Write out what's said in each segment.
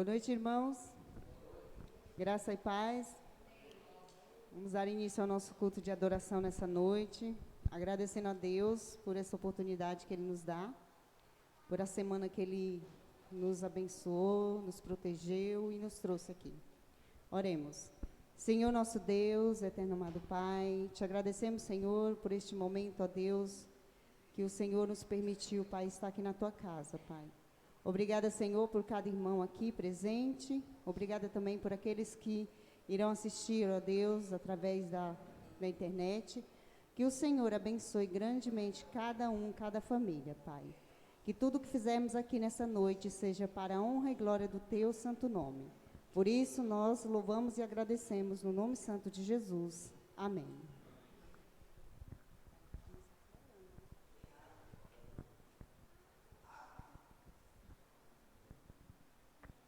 Boa noite, irmãos. Graça e paz. Vamos dar início ao nosso culto de adoração nessa noite, agradecendo a Deus por essa oportunidade que Ele nos dá, por a semana que Ele nos abençoou, nos protegeu e nos trouxe aqui. Oremos. Senhor nosso Deus, eterno amado Pai, te agradecemos, Senhor, por este momento, ó Deus, que o Senhor nos permitiu, Pai, estar aqui na Tua casa, Pai. Obrigada, Senhor, por cada irmão aqui presente. Obrigada também por aqueles que irão assistir, ó Deus, através da internet. Que o Senhor abençoe grandemente cada um, cada família, Pai. Que tudo que fizermos aqui nessa noite seja para a honra e glória do Teu santo nome. Por isso, nós louvamos e agradecemos no nome santo de Jesus. Amém.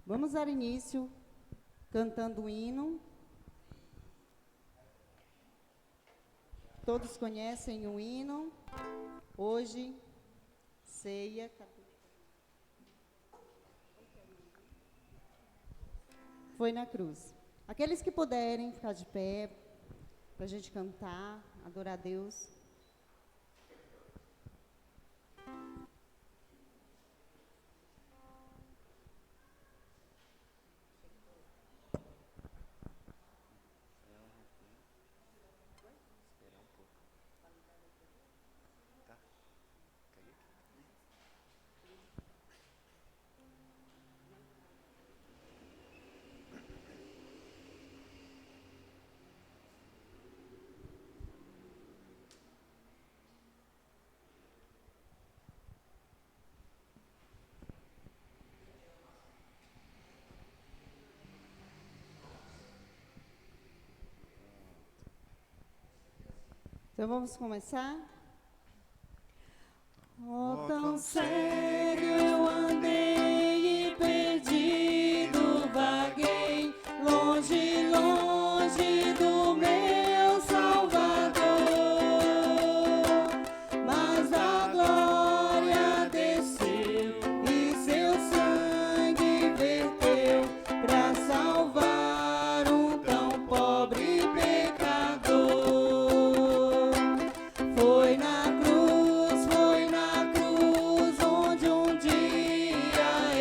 Vamos dar início cantando o hino. Todos conhecem o hino. Hoje, ceia. Foi na cruz. Aqueles que puderem ficar de pé, para a gente cantar, adorar a Deus. Então vamos começar? Oh, tão cego eu andei e perdido vaguei, longe, longe do meu Salvador, mas a glória desceu e seu sangue verteu para salvar um tão pobre pecador. Foi na cruz onde um dia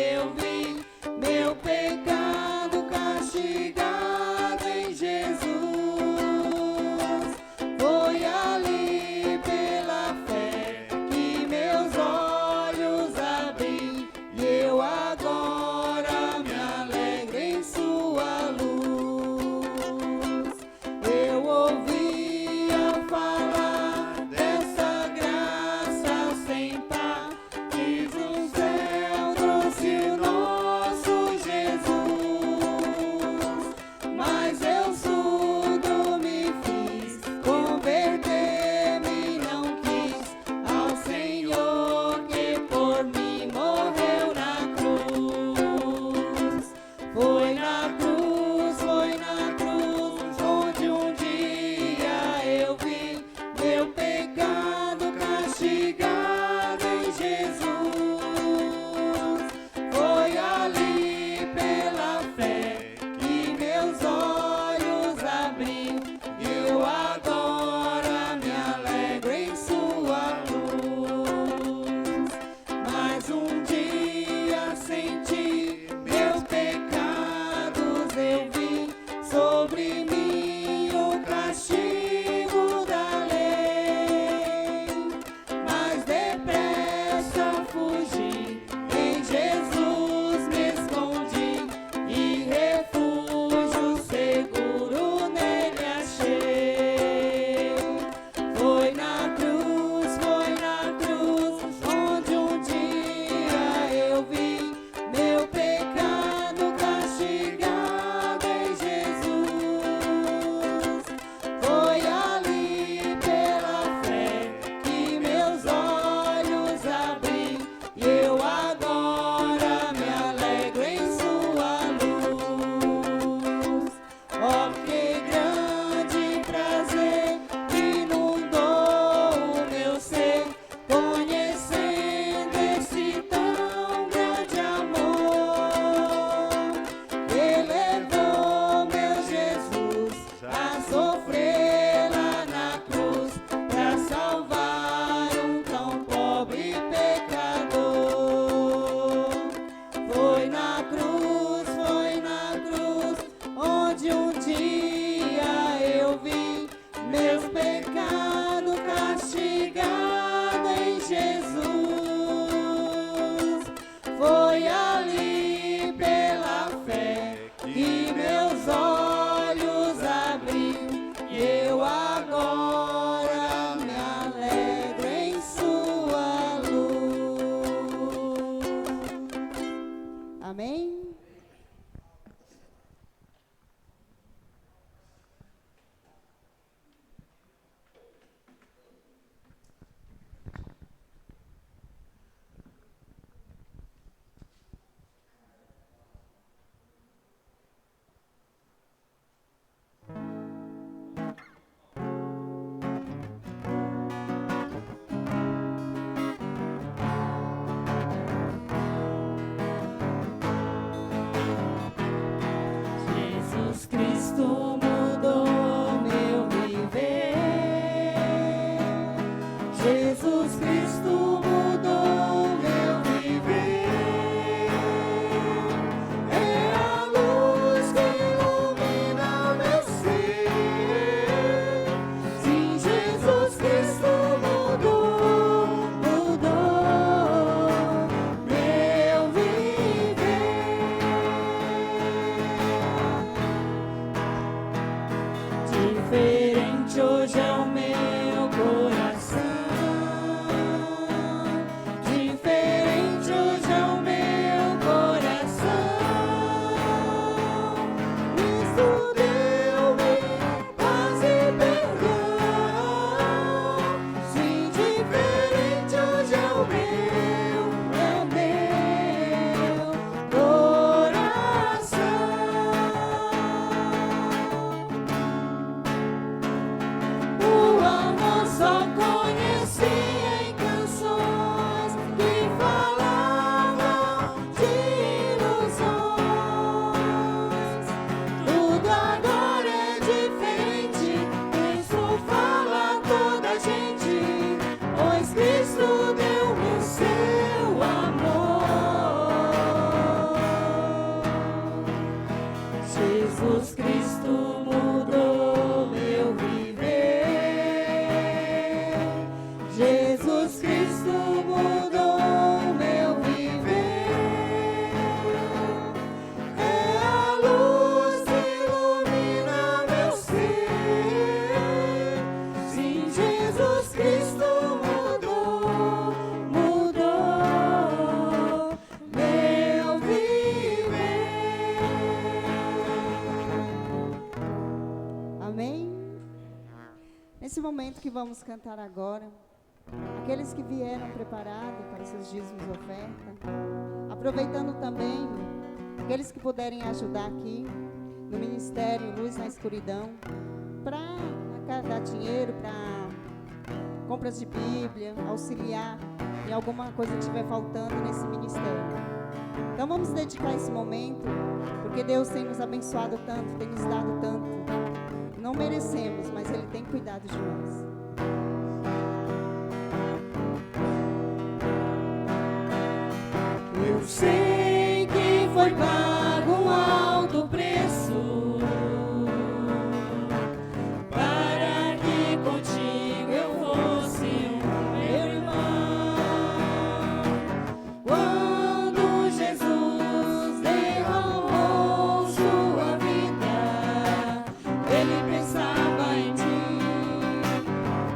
Nesse momento que vamos cantar agora, aqueles que vieram preparados para seus dízimos e oferta, aproveitando também aqueles que puderem ajudar aqui no Ministério Luz na Escuridão, para dar dinheiro para compras de Bíblia, auxiliar em alguma coisa que estiver faltando nesse ministério. Então vamos dedicar esse momento, porque Deus tem nos abençoado tanto, tem nos dado tanto. Não merecemos, mas Ele tem cuidado de nós. Eu sei que foi pago um alto preço para que contigo eu fosse meu irmão. Quando Jesus derramou sua vida, Ele pensava em ti,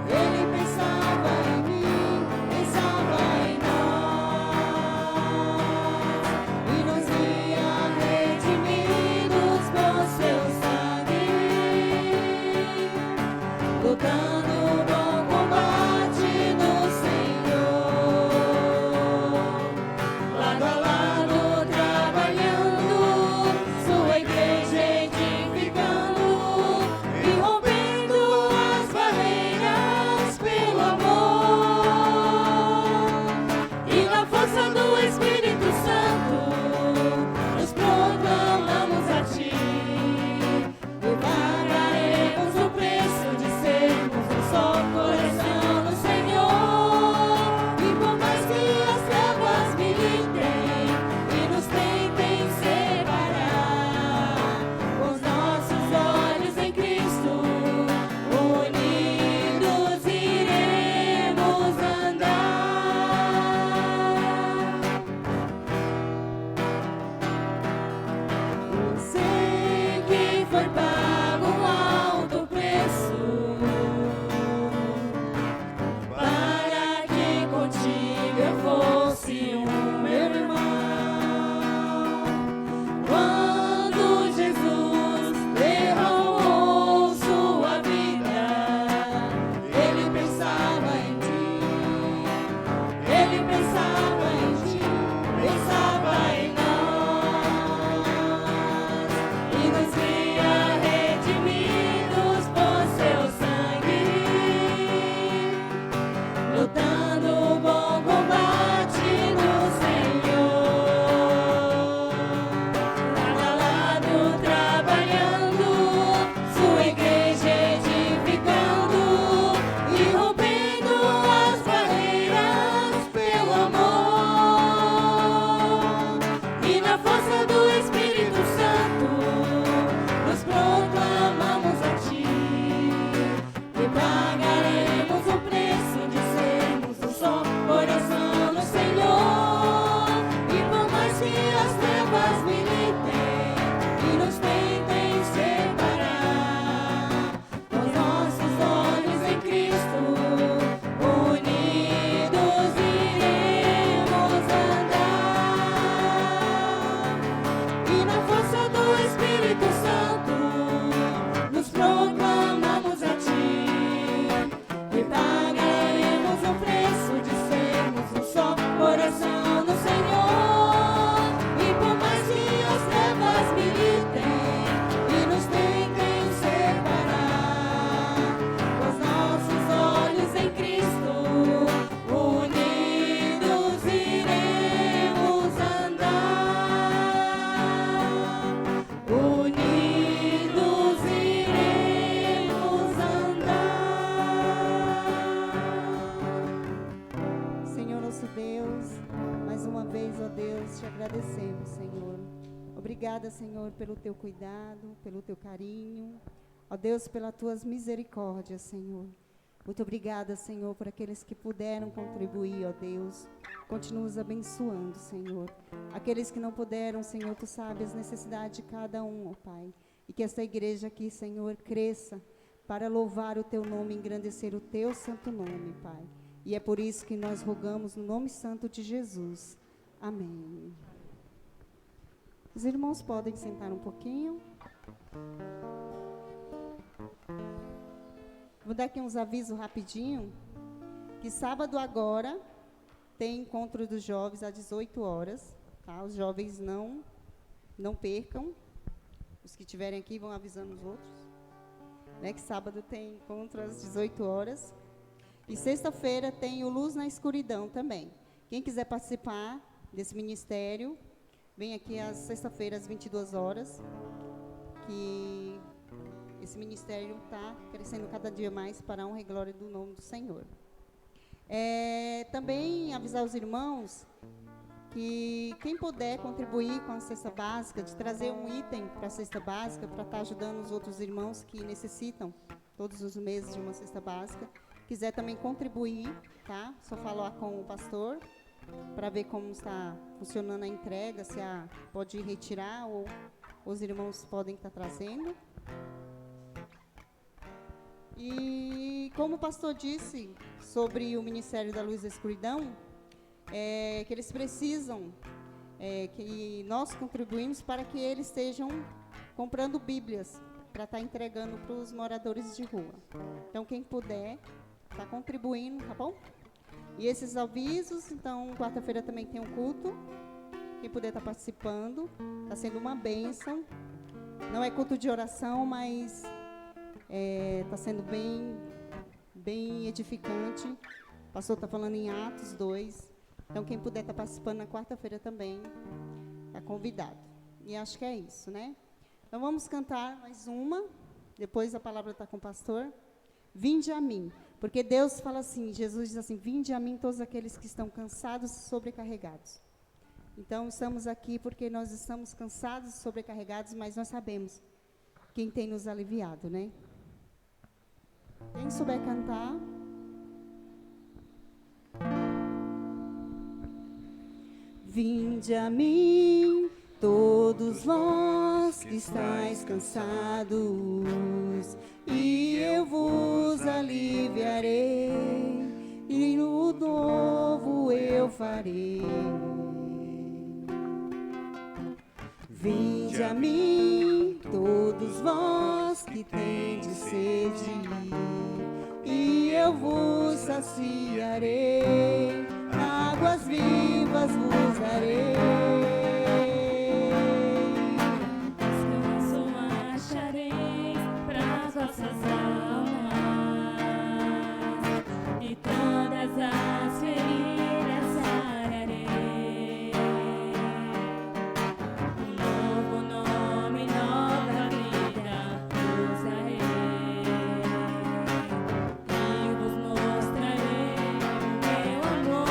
Ele pensava em mim, pensava em nós, e nos via redimidos por seu sangue, lutando o bom combate no Senhor, lado a lado trabalhando, sua igreja edificando e rompendo as barreiras pelo amor, e na força do Espírito Santo nos proclamamos a ti e pagaremos o preço de sermos um só coração no Senhor. E por mais que as trevas militem e nos tentem separar, com os nossos olhos em Cristo, unidos iremos andar. Eu sei que foi pago um alto preço para que contigo eu fosse meu irmão. Quando Jesus derramou sua vida, Ele pensava em ti, Ele pensava em ti, pensava em nós, e nos via redimidos por seu sangue, lutando o bom combate no Senhor, lado a lado trabalhando, sua igreja edificando e rompendo as barreiras pelo amor, e na força do Espírito Santo nos proclamamos a ti e pagaremos o preço de sermos um só coração no Senhor. E por mais que as trevas militem e nos tentem separar, com os nossos olhos em Cristo, unidos iremos andar, e na força do Espírito Santo nos proclamamos a ti e pagaremos o preço de sermos um só coração no Senhor. E por mais que as trevas militem e nos tentem separar, com os nossos olhos em Cristo, unidos iremos andar, unidos iremos andar. Senhor nosso Deus, mais uma vez, ó Deus, te agradecemos, Senhor. Obrigada, Senhor, pelo teu cuidado, pelo teu carinho. Ó Deus, pelas tuas misericórdias, Senhor. Muito obrigada, Senhor, por aqueles que puderam contribuir, ó Deus. Continua os abençoando, Senhor. Aqueles que não puderam, Senhor, tu sabes as necessidades de cada um, ó Pai. E que esta igreja aqui, Senhor, cresça para louvar o teu nome e engrandecer o teu santo nome, Pai. E é por isso que nós rogamos no nome santo de Jesus. Amém. Os irmãos podem sentar um pouquinho. Vou dar aqui uns avisos rapidinho, que sábado agora tem encontro dos jovens às 18 horas, tá? Os jovens não percam, os que estiverem aqui vão avisando os outros, né, que sábado tem encontro às 18 horas. E sexta-feira tem o Luz na Escuridão também. Quem quiser participar desse ministério, vem aqui às sexta-feiras, às 22 horas, que esse ministério está crescendo cada dia mais para a honra e glória do nome do Senhor. Também avisar os irmãos que quem puder contribuir com a cesta básica, de trazer um item para a cesta básica, para estar ajudando os outros irmãos que necessitam todos os meses de uma cesta básica. Quiser também contribuir, tá? Só falar com o pastor para ver como está funcionando a entrega, se pode retirar ou os irmãos podem estar trazendo. E como o pastor disse sobre o Ministério da Luz e da Escuridão, que eles precisam que nós contribuímos para que eles estejam comprando Bíblias para estar entregando para os moradores de rua. Então, quem puder, está contribuindo, tá bom? E esses avisos, então, quarta-feira também tem um culto. Quem puder estar participando, está sendo uma bênção. Não é culto de oração, mas está sendo bem edificante. O pastor está falando em Atos 2. Então, quem puder estar participando na quarta-feira também, está convidado. E acho que é isso, né? Então, vamos cantar mais uma. Depois a palavra está com o pastor. Vinde a mim. Porque Deus fala assim, Jesus diz assim, vinde a mim todos aqueles que estão cansados e sobrecarregados. Então, estamos aqui porque nós estamos cansados e sobrecarregados, mas nós sabemos quem tem nos aliviado, né? Quem souber cantar... Vinde a mim, todos vós que estáis cansados, e eu vos aliviarei, e no novo eu farei. Vinde a mim, todos vós que tendes sede, e eu vos saciarei, águas vivas vos darei. Descanso achareis pras vossas almas, e todas as feridas sararei. Um novo nome, nova vida vos darei, e vos mostrarei o meu amor.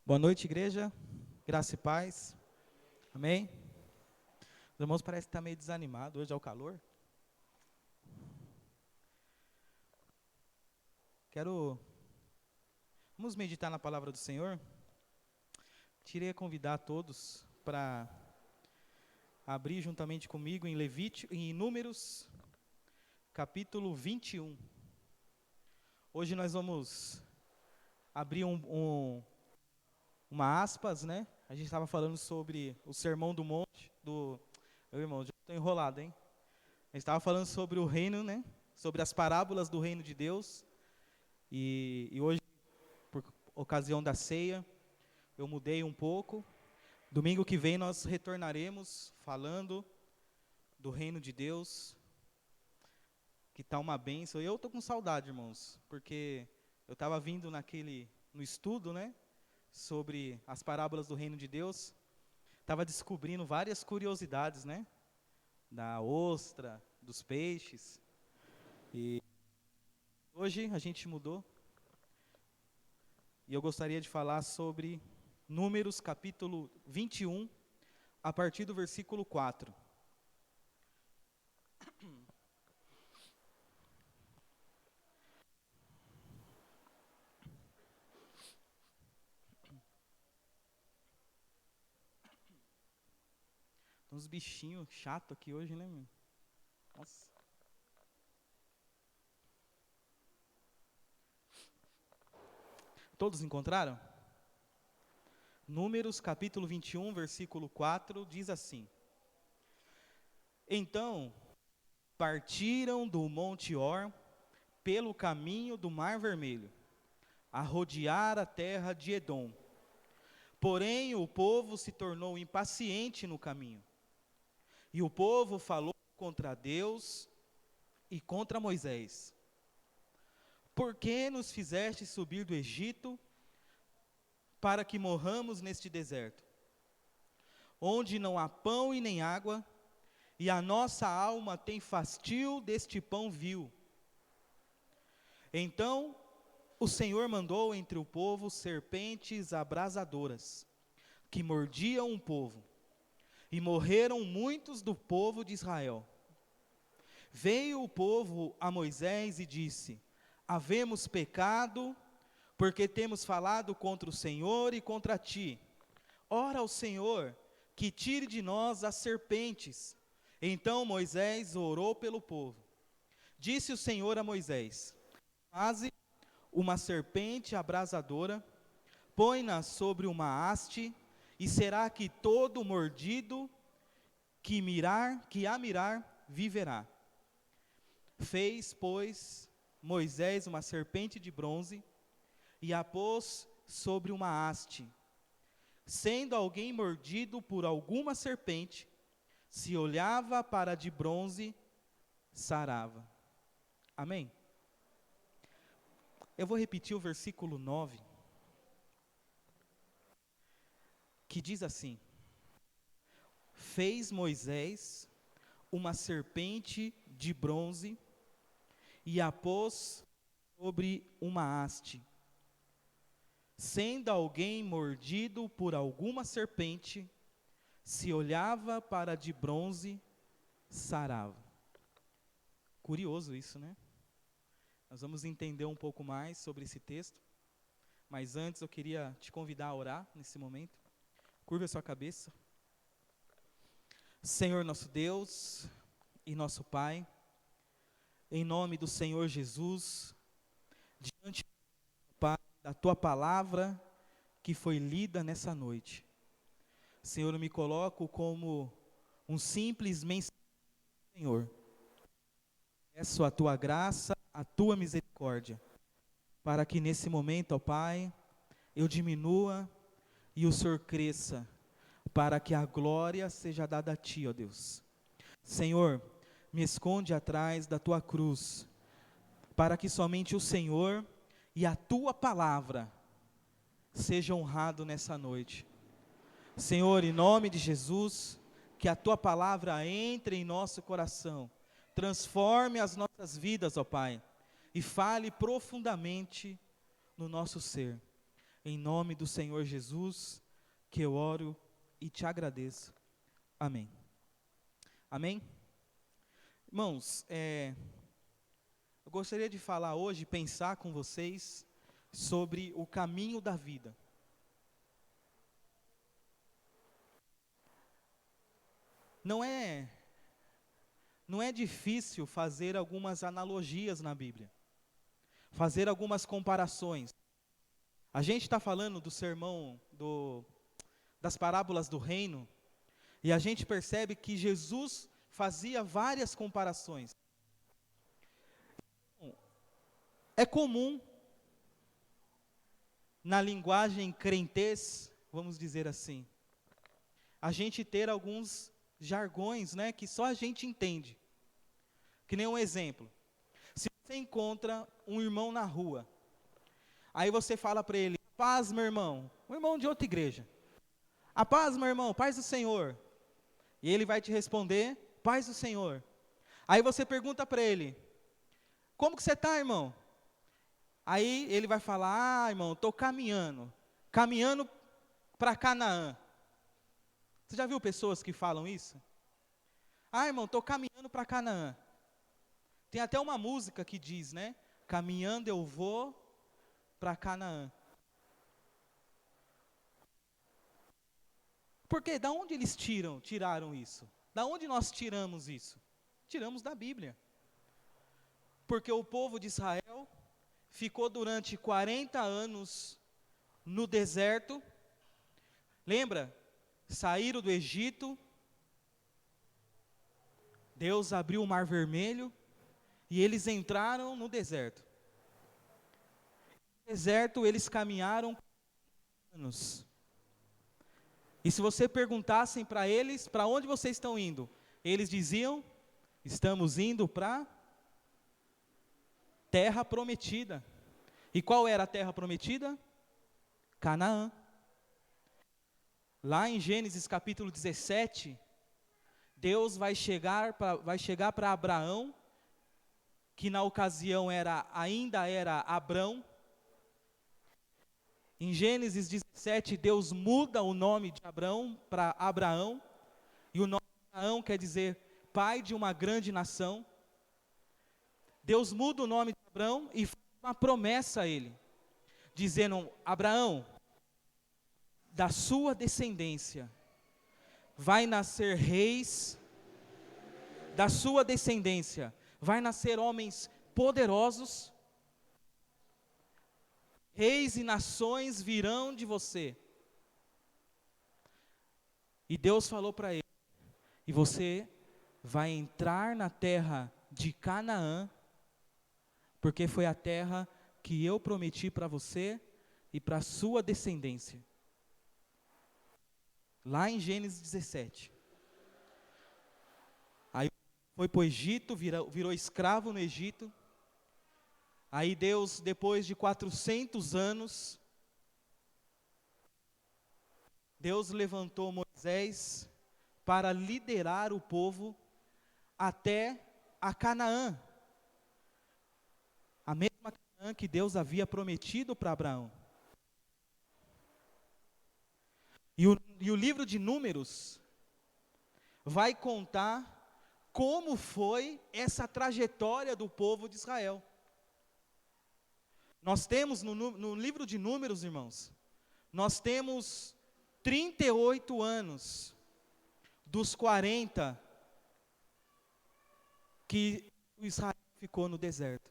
Boa noite, igreja. Graça e paz. Amém? Os irmãos parecem que estão meio desanimados. Hoje é o calor. Vamos meditar na palavra do Senhor. Queria convidar todos para abrir juntamente comigo em Números, capítulo 21. Hoje nós vamos abrir uma aspas, né? A gente estava falando sobre o Sermão do Monte, Meu irmão, já estou enrolado, hein? A gente estava falando sobre o reino, né? Sobre as parábolas do reino de Deus. E hoje, por ocasião da ceia, eu mudei um pouco. Domingo que vem nós retornaremos falando do reino de Deus, que está uma bênção. Eu estou com saudade, irmãos, porque eu estava vindo no estudo, né? Sobre as parábolas do reino de Deus, estava descobrindo várias curiosidades, né? Da ostra, dos peixes. E hoje a gente mudou. E eu gostaria de falar sobre Números capítulo 21, a partir do versículo 4. Uns bichinhos chatos aqui hoje, né, meu? Nossa. Todos encontraram? Números capítulo 21, versículo 4, diz assim: Então partiram do Monte Or pelo caminho do Mar Vermelho, a rodear a terra de Edom. Porém o povo se tornou impaciente no caminho. E o povo falou contra Deus e contra Moisés: Por que nos fizeste subir do Egito para que morramos neste deserto, onde não há pão e nem água, e a nossa alma tem fastio deste pão vil? Então o Senhor mandou entre o povo serpentes abrasadoras, que mordiam o povo, e morreram muitos do povo de Israel. Veio o povo a Moisés e disse: Havemos pecado, porque temos falado contra o Senhor e contra ti. Ora ao Senhor, que tire de nós as serpentes. Então Moisés orou pelo povo. Disse o Senhor a Moisés: Faze uma serpente abrasadora, põe-na sobre uma haste, e será que todo mordido que a mirar viverá. Fez, pois, Moisés uma serpente de bronze e a pôs sobre uma haste. Sendo alguém mordido por alguma serpente, se olhava para a de bronze, sarava. Amém? Eu vou repetir o versículo 9, que diz assim: Fez Moisés uma serpente de bronze e a pôs sobre uma haste. Sendo alguém mordido por alguma serpente, se olhava para a de bronze, sarava. Curioso isso, né? Nós vamos entender um pouco mais sobre esse texto, mas antes eu queria te convidar a orar nesse momento. Curva a sua cabeça. Senhor nosso Deus e nosso Pai, em nome do Senhor Jesus, diante da Tua palavra que foi lida nessa noite, Senhor, eu me coloco como um simples mensageiro, Senhor. Peço a Tua graça, a Tua misericórdia, para que nesse momento, ó Pai, eu diminua e o Senhor cresça, para que a glória seja dada a Ti, ó Deus. Senhor, me esconde atrás da Tua cruz, para que somente o Senhor e a Tua palavra seja honrado nessa noite. Senhor, em nome de Jesus, que a Tua palavra entre em nosso coração, transforme as nossas vidas, ó Pai, e fale profundamente no nosso ser. Em nome do Senhor Jesus, que eu oro e te agradeço. Amém. Amém? Irmãos, eu gostaria de falar hoje, pensar com vocês sobre o caminho da vida. Não é difícil fazer algumas analogias na Bíblia, fazer algumas comparações. A gente está falando do sermão, das parábolas do reino, e a gente percebe que Jesus fazia várias comparações. É comum, na linguagem crentez, vamos dizer assim, a gente ter alguns jargões, né, que só a gente entende. Que nem um exemplo. Se você encontra um irmão na rua, aí você fala para ele: paz, meu irmão. Um irmão de outra igreja. A paz, meu irmão, paz do Senhor. E ele vai te responder: paz do Senhor. Aí você pergunta para ele: como que você está, irmão? Aí ele vai falar: ah, irmão, estou caminhando para Canaã. Você já viu pessoas que falam isso? Ah, irmão, estou caminhando para Canaã. Tem até uma música que diz, né? Caminhando eu vou para Canaã. Por quê? Da onde eles tiraram isso? Da onde nós tiramos isso? Tiramos da Bíblia. Porque o povo de Israel ficou durante 40 anos no deserto. Lembra? Saíram do Egito. Deus abriu o Mar Vermelho e eles entraram no deserto. No deserto eles caminharam anos. E se você perguntassem para eles, para onde vocês estão indo? Eles diziam: estamos indo para terra prometida. E qual era a terra prometida? Canaã. Lá em Gênesis capítulo 17, Deus vai chegar para Abraão, que na ocasião ainda era Abrão. Em Gênesis 17, Deus muda o nome de Abrão para Abraão, e o nome de Abraão quer dizer pai de uma grande nação. Deus muda o nome de Abrão e faz uma promessa a ele, dizendo: Abraão, da sua descendência vai nascer reis, da sua descendência vai nascer homens poderosos, reis e nações virão de você. E Deus falou para ele: e você vai entrar na terra de Canaã, porque foi a terra que eu prometi para você e para a sua descendência. Lá em Gênesis 17. Aí foi para o Egito, virou escravo no Egito. Aí Deus, depois de 400 anos, Deus levantou Moisés para liderar o povo até a Canaã. A mesma Canaã que Deus havia prometido para Abraão. E o livro de Números vai contar como foi essa trajetória do povo de Israel. Nós temos no livro de Números, irmãos, nós temos 38 anos dos 40 que Israel ficou no deserto.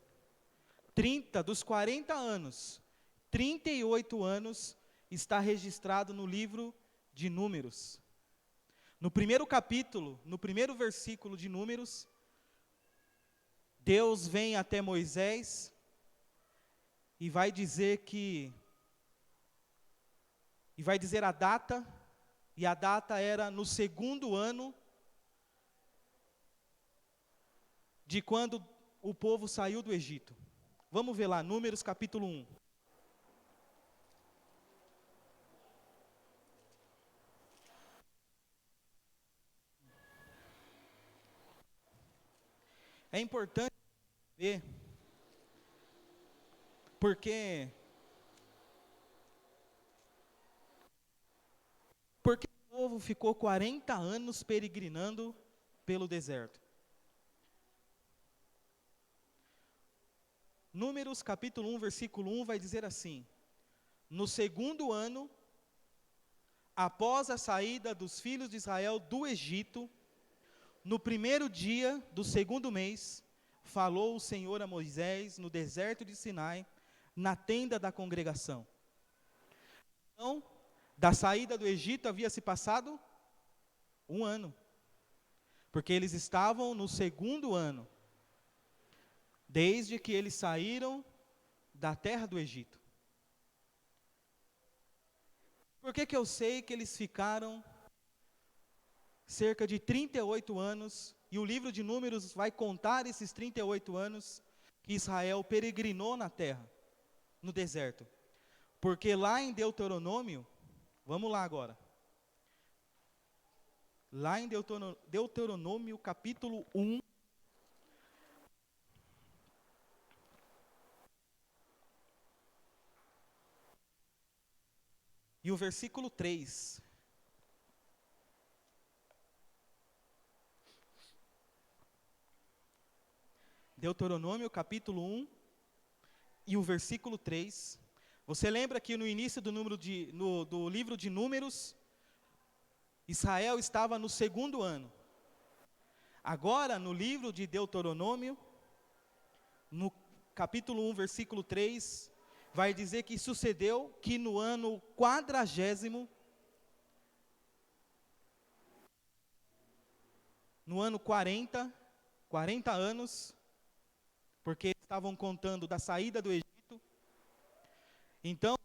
30 dos 40 anos, 38 anos está registrado no livro de Números. No primeiro capítulo, no primeiro versículo de Números, Deus vem até Moisés e vai dizer a data, e a data era no segundo ano de quando o povo saiu do Egito. Vamos ver lá, Números capítulo 1. É importante ver, porque povo ficou 40 anos peregrinando pelo deserto. Números capítulo 1, versículo 1 vai dizer assim: no segundo ano, após a saída dos filhos de Israel do Egito, no primeiro dia do segundo mês, falou o Senhor a Moisés no deserto de Sinai, na tenda da congregação. Então, da saída do Egito havia se passado 1 ano, porque eles estavam no segundo ano, desde que eles saíram da terra do Egito. Por que eu sei que eles ficaram cerca de 38 anos, e o livro de Números vai contar esses 38 anos que Israel peregrinou na terra, no deserto? Porque lá em Deuteronômio, vamos lá agora, lá em Deuteronômio capítulo 1, e o versículo 3. Deuteronômio capítulo 1 e o versículo 3. Você lembra que no início do livro de Números, Israel estava no segundo ano. Agora, no livro de Deuteronômio, no capítulo 1, versículo 3, vai dizer que sucedeu que no ano 40º, no ano 40 anos, porque estavam contando da saída do Egito. Então,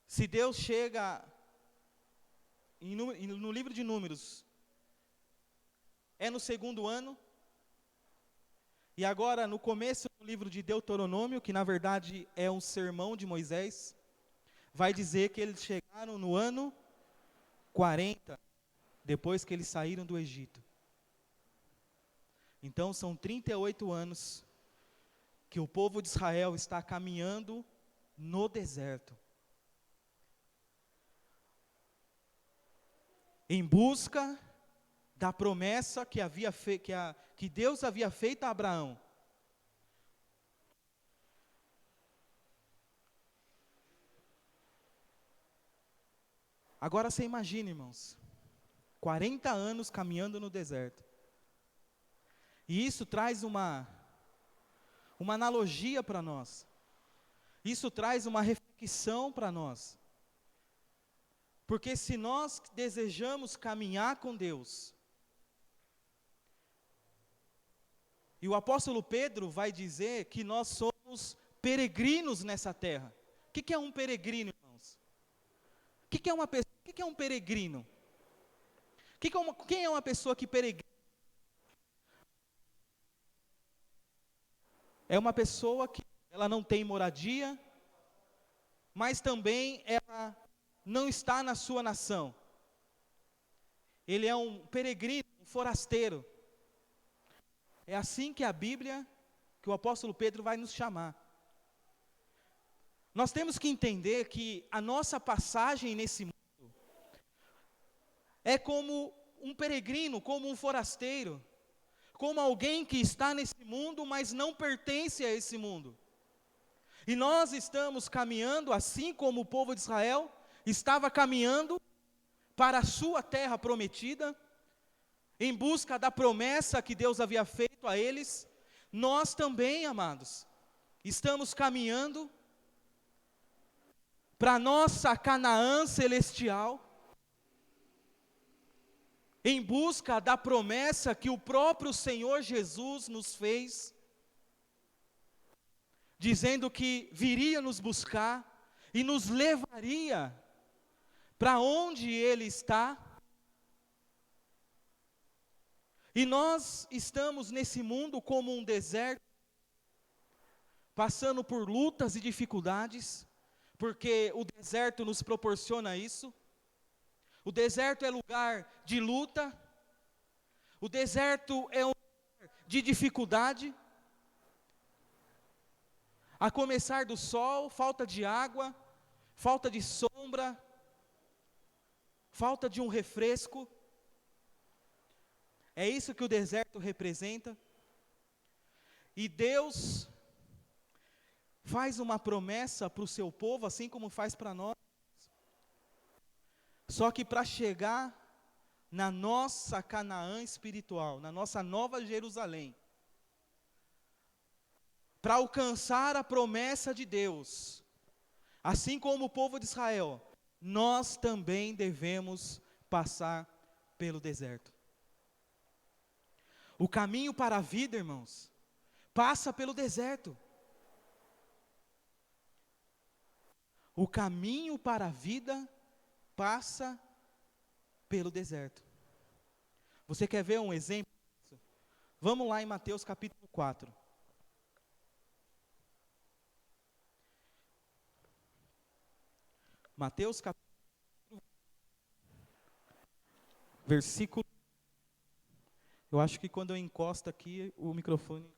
se Deus chega no livro de Números, é no segundo ano, e agora no começo do livro de Deuteronômio, que na verdade é um sermão de Moisés, vai dizer que eles chegaram no ano 40, depois que eles saíram do Egito. Então são 38 anos que o povo de Israel está caminhando no deserto, em busca da promessa que Deus havia feito a Abraão. Agora você imagina, irmãos, 40 anos caminhando no deserto. E isso traz uma analogia para nós. Isso traz uma reflexão para nós. Porque se nós desejamos caminhar com Deus, e o apóstolo Pedro vai dizer que nós somos peregrinos nessa terra. O que é um peregrino, irmãos? O que é uma pessoa? O que é um peregrino? Quem é uma pessoa que peregrina? É uma pessoa que ela não tem moradia, mas também ela não está na sua nação. Ele é um peregrino, um forasteiro. É assim que a Bíblia, que o apóstolo Pedro vai nos chamar. Nós temos que entender que a nossa passagem nesse mundo é como um peregrino, como um forasteiro, como alguém que está nesse mundo, mas não pertence a esse mundo. E nós estamos caminhando, assim como o povo de Israel estava caminhando para a sua terra prometida, em busca da promessa que Deus havia feito a eles. Nós também, amados, estamos caminhando para a nossa Canaã celestial, em busca da promessa que o próprio Senhor Jesus nos fez, dizendo que viria nos buscar e nos levaria para onde Ele está. E nós estamos nesse mundo como um deserto, passando por lutas e dificuldades, porque o deserto nos proporciona isso. O deserto é lugar de luta, o deserto é um lugar de dificuldade. A começar do sol, falta de água, falta de sombra, falta de um refresco. É isso que o deserto representa. E Deus faz uma promessa para o seu povo, assim como faz para nós. Só que para chegar na nossa Canaã espiritual, na nossa nova Jerusalém, para alcançar a promessa de Deus, assim como o povo de Israel, nós também devemos passar pelo deserto. O caminho para a vida, irmãos, passa pelo deserto. O caminho para a vida passa pelo deserto. Você quer ver um exemplo? Vamos lá em Mateus capítulo 4. Mateus capítulo, versículo. Eu acho que quando eu encosto aqui, o microfone.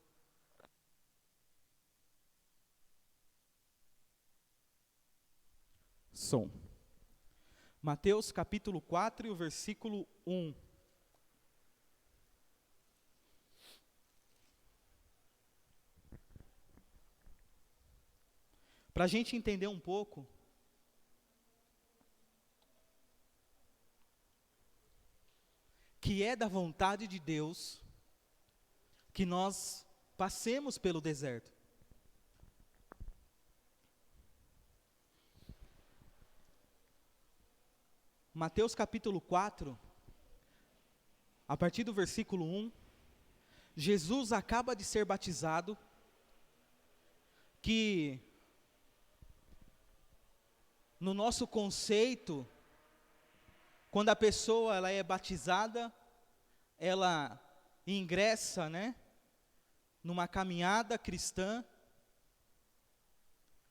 Som. Mateus capítulo 4 e o versículo 1. Para a gente entender um pouco, que é da vontade de Deus que nós passemos pelo deserto. Mateus capítulo 4, a partir do versículo 1, Jesus acaba de ser batizado, que no nosso conceito, quando a pessoa ela é batizada, ela ingressa, numa caminhada cristã,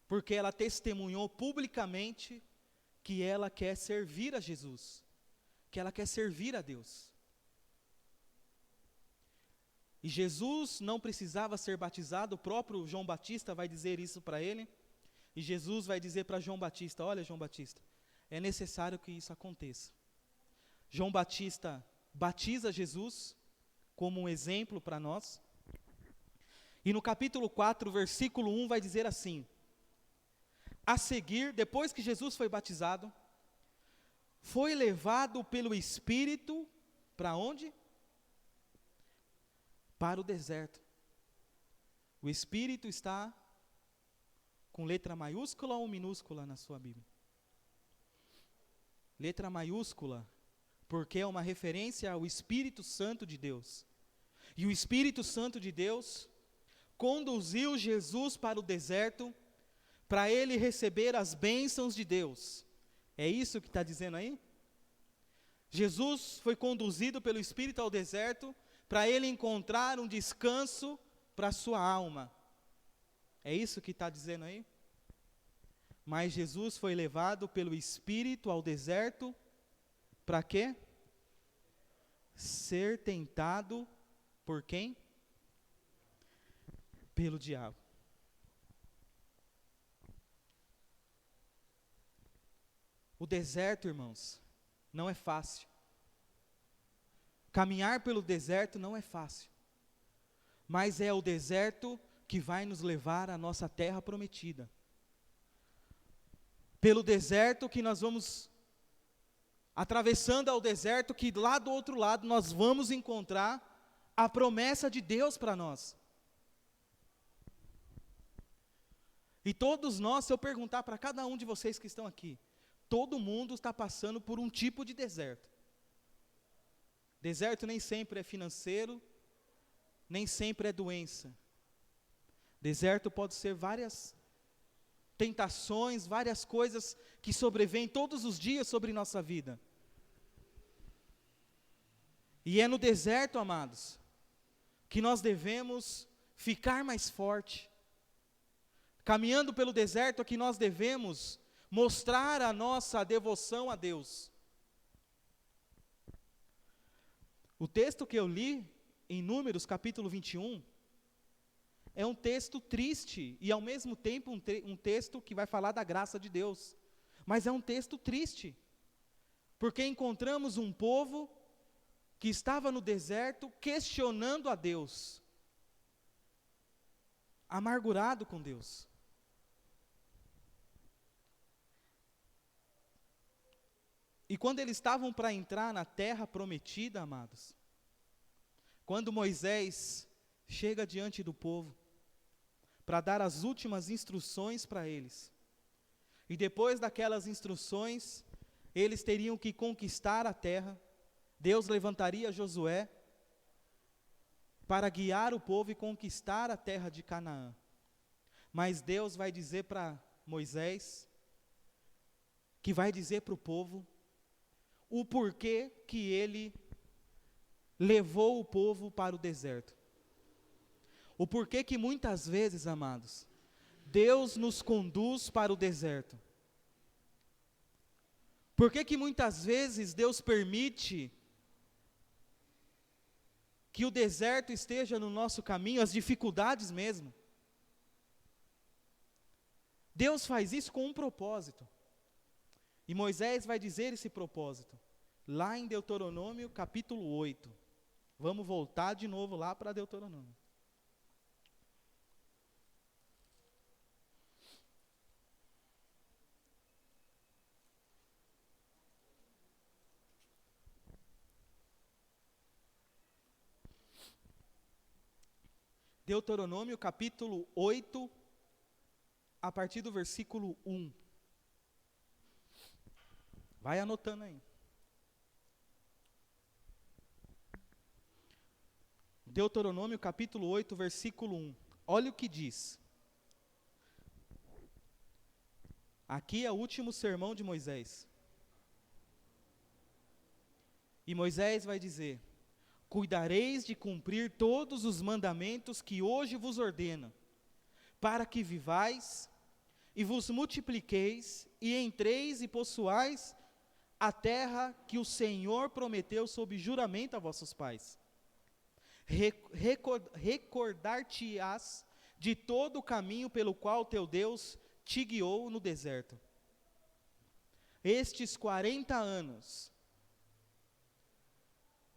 porque ela testemunhou publicamente que ela quer servir a Jesus, que ela quer servir a Deus. E Jesus não precisava ser batizado, o próprio João Batista vai dizer isso para ele, e Jesus vai dizer para João Batista: olha, João Batista, é necessário que isso aconteça. João Batista batiza Jesus como um exemplo para nós, e no capítulo 4, versículo 1 vai dizer assim: a seguir, depois que Jesus foi batizado, foi levado pelo Espírito, para onde? Para o deserto. O Espírito está com letra maiúscula ou minúscula na sua Bíblia? Letra maiúscula, porque é uma referência ao Espírito Santo de Deus. E o Espírito Santo de Deus conduziu Jesus para o deserto, para ele receber as bênçãos de Deus. É isso que está dizendo aí? Jesus foi conduzido pelo Espírito ao deserto, para ele encontrar um descanso para a sua alma. É isso que está dizendo aí? Mas Jesus foi levado pelo Espírito ao deserto, para quê? Ser tentado por quem? Pelo diabo. O deserto, irmãos, não é fácil. Caminhar pelo deserto não é fácil. Mas é o deserto que vai nos levar à nossa terra prometida. Pelo deserto que nós vamos, atravessando ao deserto, que lá do outro lado nós vamos encontrar a promessa de Deus para nós. E todos nós, se eu perguntar para cada um de vocês que estão aqui, todo mundo está passando por um tipo de deserto. Deserto nem sempre é financeiro, nem sempre é doença. Deserto pode ser várias tentações, várias coisas que sobrevêm todos os dias sobre nossa vida. E é no deserto, amados, que nós devemos ficar mais forte. Caminhando pelo deserto é que nós devemos mostrar a nossa devoção a Deus. O texto que eu li, em Números, capítulo 21, é um texto triste, e ao mesmo tempo um texto que vai falar da graça de Deus. Mas é um texto triste, Porque encontramos um povo que estava no deserto questionando a Deus, amargurado com Deus. E quando eles estavam para entrar na terra prometida, amados, quando Moisés chega diante do povo para dar as últimas instruções para eles, e depois daquelas instruções, eles teriam que conquistar a terra, Deus levantaria Josué para guiar o povo e conquistar a terra de Canaã. Mas Deus vai dizer para Moisés, que vai dizer para o povo, o porquê que ele levou o povo para o deserto. O porquê que muitas vezes, amados, Deus nos conduz para o deserto. Por que muitas vezes Deus permite que o deserto esteja no nosso caminho, as dificuldades mesmo? Deus faz isso com um propósito. E Moisés vai dizer esse propósito, lá em Deuteronômio capítulo 8. Vamos voltar de novo lá para Deuteronômio. Deuteronômio capítulo 8, a partir do versículo 1. Vai anotando aí. Deuteronômio capítulo 8, versículo 1. Olha o que diz. Aqui é o último sermão de Moisés. E Moisés vai dizer: cuidareis de cumprir todos os mandamentos que hoje vos ordeno, para que vivais e vos multipliqueis e entreis e possuais a terra que o Senhor prometeu sob juramento a vossos pais. Recordar-te-ás de todo o caminho pelo qual teu Deus te guiou no deserto. Estes 40 anos.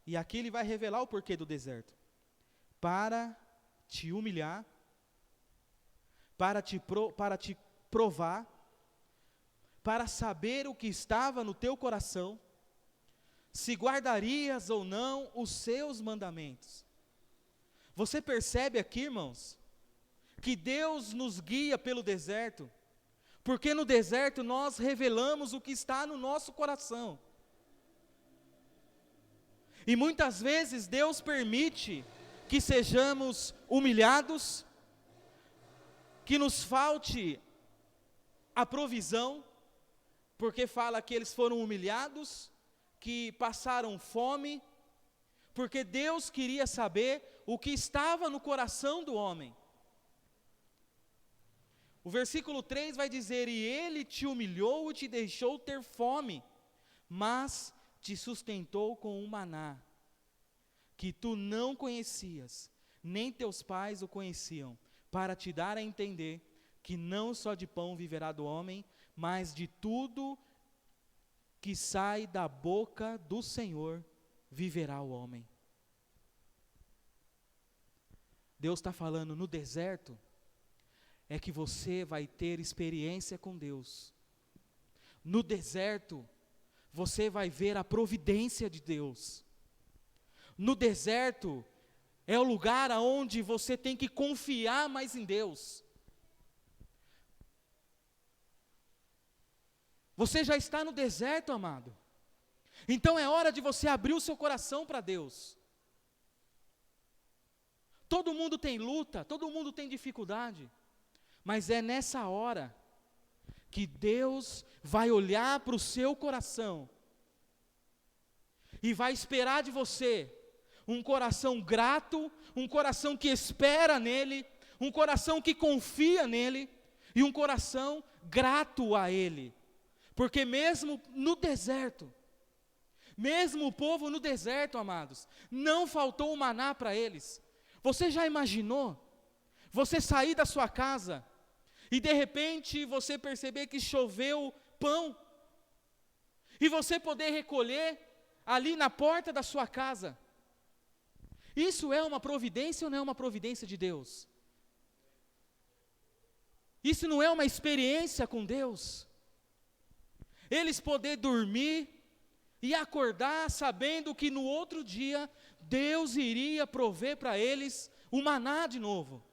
E aqui ele vai revelar o porquê do deserto. Para te humilhar, para te provar, para saber o que estava no teu coração, se guardarias ou não os seus mandamentos. Você percebe aqui, irmãos, que Deus nos guia pelo deserto, porque no deserto nós revelamos o que está no nosso coração. E muitas vezes Deus permite que sejamos humilhados, que nos falte a provisão, porque fala que eles foram humilhados, que passaram fome, porque Deus queria saber o que estava no coração do homem. O versículo 3 vai dizer: e ele te humilhou e te deixou ter fome, mas te sustentou com um maná, que tu não conhecias, nem teus pais o conheciam, para te dar a entender que não só de pão viverá do homem, mas de tudo que sai da boca do Senhor viverá o homem. Deus está falando, no deserto, é que você vai ter experiência com Deus. No deserto, você vai ver a providência de Deus. No deserto, é o lugar onde você tem que confiar mais em Deus. Você já está no deserto, amado. Então é hora de você abrir o seu coração para Deus. Todo mundo tem luta, todo mundo tem dificuldade, mas é nessa hora que Deus vai olhar para o seu coração e vai esperar de você um coração grato, um coração que espera nele, um coração que confia nele e um coração grato a ele. Porque mesmo no deserto, mesmo o povo no deserto, amados, não faltou o maná para eles. Você já imaginou? Você sair da sua casa e de repente você perceber que choveu pão. e você poder recolher ali na porta da sua casa. Isso é uma providência ou não é uma providência de Deus? Isso não é uma experiência com Deus? Eles poder dormir e acordar sabendo que no outro dia Deus iria prover para eles o maná de novo.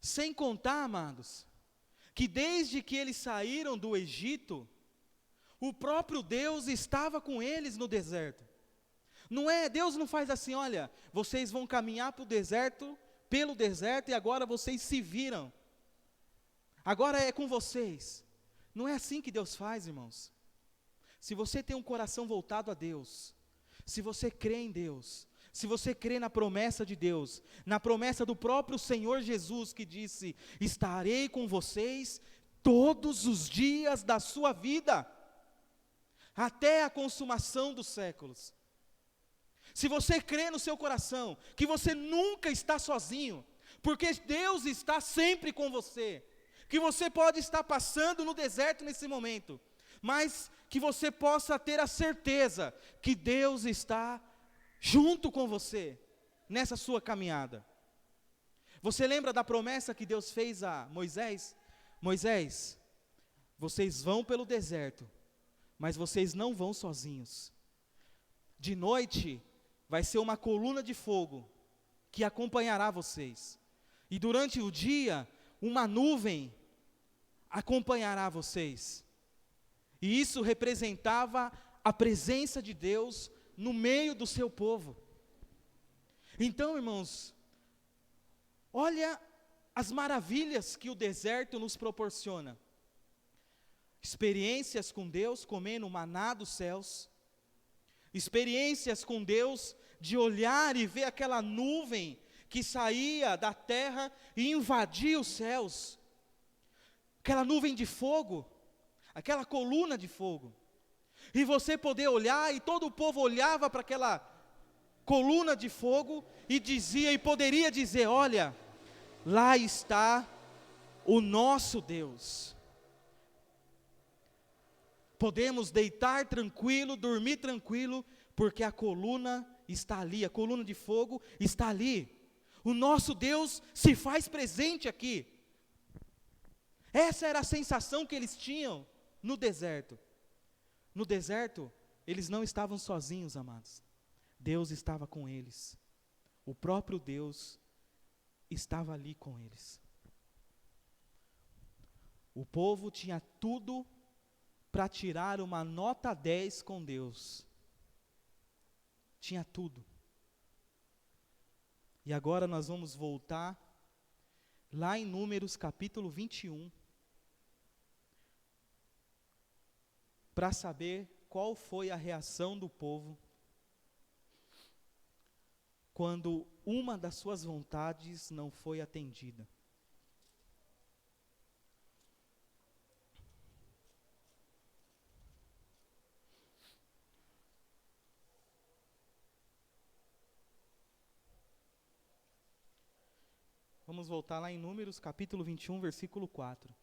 Sem contar, amados, que desde que eles saíram do Egito, o próprio Deus estava com eles no deserto. Não é, Deus não faz assim, olha, vocês vão caminhar pelo deserto e agora vocês se viram. Agora é com vocês. Não é assim que Deus faz, irmãos. Se você tem um coração voltado a Deus, se você crê em Deus, se você crê na promessa de Deus, na promessa do próprio Senhor Jesus que disse, estarei com vocês todos os dias da sua vida, até a consumação dos séculos. Se você crê no seu coração, que você nunca está sozinho, porque Deus está sempre com você, que você pode estar passando no deserto nesse momento, mas que você possa ter a certeza que Deus está junto com você, nessa sua caminhada. Você lembra da promessa que Deus fez a Moisés? Moisés, vocês vão pelo deserto, mas vocês não vão sozinhos. De noite, vai ser uma coluna de fogo, que acompanhará vocês. E durante o dia, uma nuvem acompanhará vocês. E isso representava a presença de Deus no meio do seu povo. Então, irmãos, olha as maravilhas que o deserto nos proporciona. Experiências com Deus, comendo o maná dos céus. Experiências com Deus, de olhar e ver aquela nuvem que saía da terra e invadia os céus. Aquela nuvem de fogo, aquela coluna de fogo. E você poder olhar, e todo o povo olhava para aquela coluna de fogo e dizia, e poderia dizer, olha, lá está o nosso Deus. Podemos deitar tranquilo, dormir tranquilo, porque a coluna está ali, a coluna de fogo está ali. O nosso Deus se faz presente aqui. Essa era a sensação que eles tinham no deserto. No deserto, eles não estavam sozinhos, amados. Deus estava com eles. O próprio Deus estava ali com eles. O povo tinha tudo para tirar uma nota 10 com Deus. Tinha tudo. E agora nós vamos voltar lá em Números capítulo 21, para saber qual foi a reação do povo quando uma das suas vontades não foi atendida. Vamos voltar lá em Números capítulo 21, versículo 4.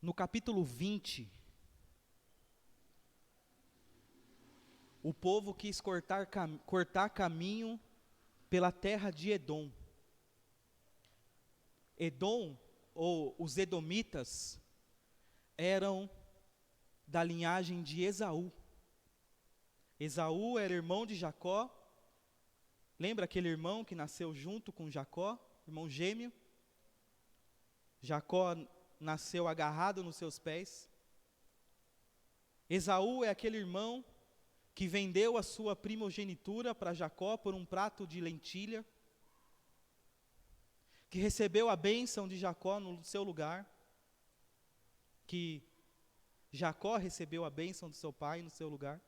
No capítulo 20, o povo quis cortar caminho pela terra de Edom. Edom, ou os edomitas, eram da linhagem de Esaú. Esaú era irmão de Jacó. Lembra aquele irmão que nasceu junto com Jacó, irmão gêmeo? Jacó nasceu agarrado nos seus pés. Esaú é aquele irmão que vendeu a sua primogenitura para Jacó por um prato de lentilha, que recebeu a bênção de Jacó no seu lugar, que Jacó recebeu a bênção do seu pai no seu lugar.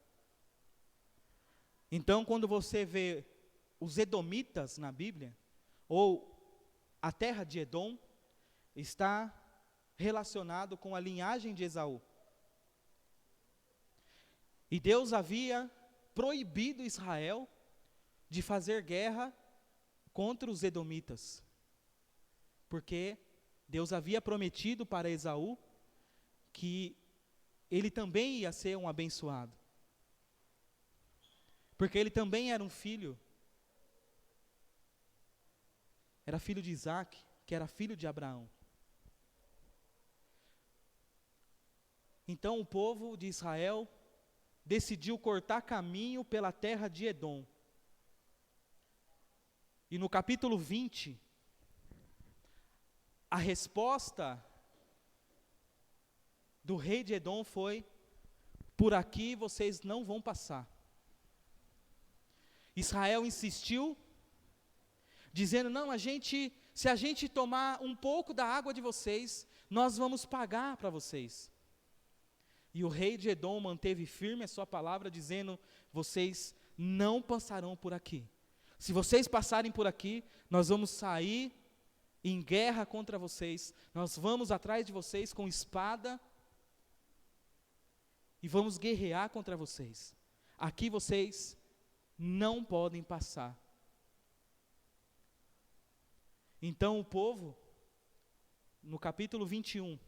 Então, quando você vê os edomitas na Bíblia, ou a terra de Edom, está relacionado com a linhagem de Esaú. E Deus havia proibido Israel de fazer guerra contra os edomitas, porque Deus havia prometido para Esaú que ele também ia ser um abençoado, porque ele também era um filho, era filho de Isaac, que era filho de Abraão. Então o povo de Israel decidiu cortar caminho pela terra de Edom. E no capítulo 20, a resposta do rei de Edom foi: por aqui vocês não vão passar. Israel insistiu, dizendo: não, se a gente tomar um pouco da água de vocês, nós vamos pagar para vocês. E o rei de Edom manteve firme a sua palavra, dizendo: vocês não passarão por aqui. Se vocês passarem por aqui, nós vamos sair em guerra contra vocês, nós vamos atrás de vocês com espada e vamos guerrear contra vocês. Aqui vocês não podem passar. Então o povo, no capítulo 21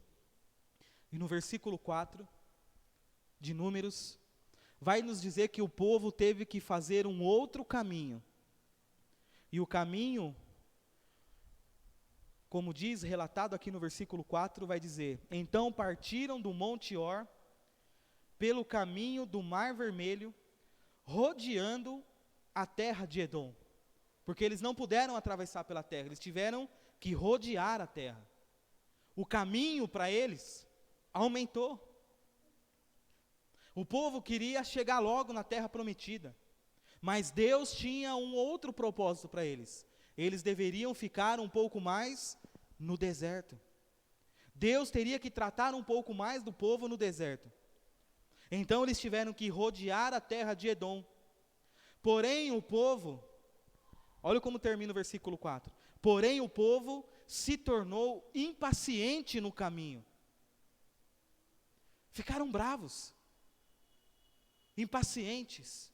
e no versículo 4 de Números, vai nos dizer que o povo teve que fazer um outro caminho. E o caminho, como diz, relatado aqui no versículo 4, vai dizer: então partiram do Monte Or, pelo caminho do Mar Vermelho, rodeando a terra de Edom. Porque eles não puderam atravessar pela terra, eles tiveram que rodear a terra. O caminho para eles aumentou. O povo queria chegar logo na terra prometida, mas Deus tinha um outro propósito para eles. Eles deveriam ficar um pouco mais no deserto. Deus teria que tratar um pouco mais do povo no deserto. Então eles tiveram que rodear a terra de Edom. Porém o povo, olha como termina o versículo 4. Porém o povo se tornou impaciente no caminho. Ficaram bravos, impacientes,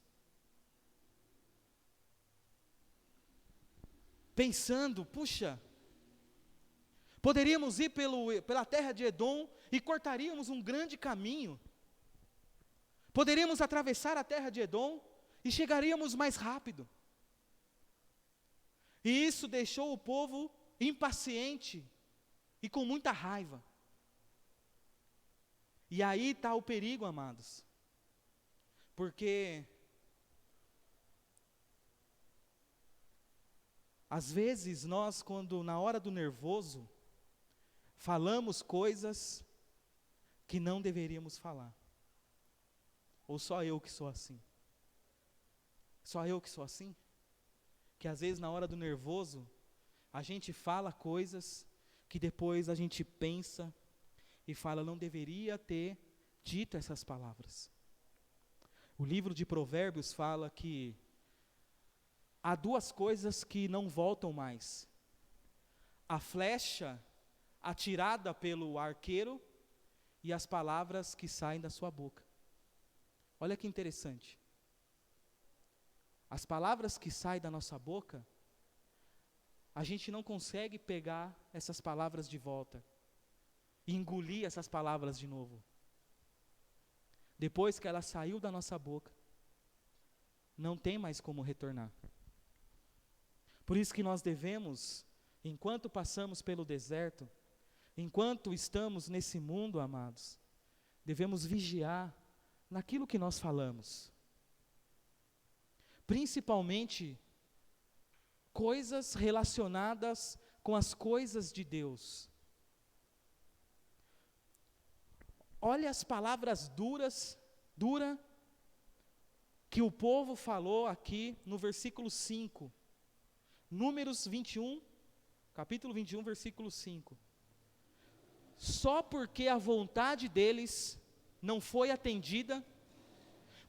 pensando: puxa, poderíamos ir pela terra de Edom e cortaríamos um grande caminho. Poderíamos atravessar a terra de Edom e chegaríamos mais rápido. E isso deixou o povo impaciente e com muita raiva. E aí está o perigo, amados. Porque às vezes nós, quando na hora do nervoso, falamos coisas que não deveríamos falar. Ou só eu que sou assim? Só eu que sou assim? Que às vezes na hora do nervoso, a gente fala coisas que depois a gente pensa e fala: não deveria ter dito essas palavras. O livro de Provérbios fala que há duas coisas que não voltam mais: a flecha atirada pelo arqueiro e as palavras que saem da sua boca. Olha que interessante. As palavras que saem da nossa boca, a gente não consegue pegar essas palavras de volta e engolir essas palavras de novo. Depois que ela saiu da nossa boca, não tem mais como retornar. Por isso que nós devemos, enquanto passamos pelo deserto, enquanto estamos nesse mundo, amados, devemos vigiar naquilo que nós falamos. Principalmente coisas relacionadas com as coisas de Deus. Olha as palavras duras que o povo falou aqui no versículo 5. Números 21, capítulo 21, versículo 5. Só porque a vontade deles não foi atendida,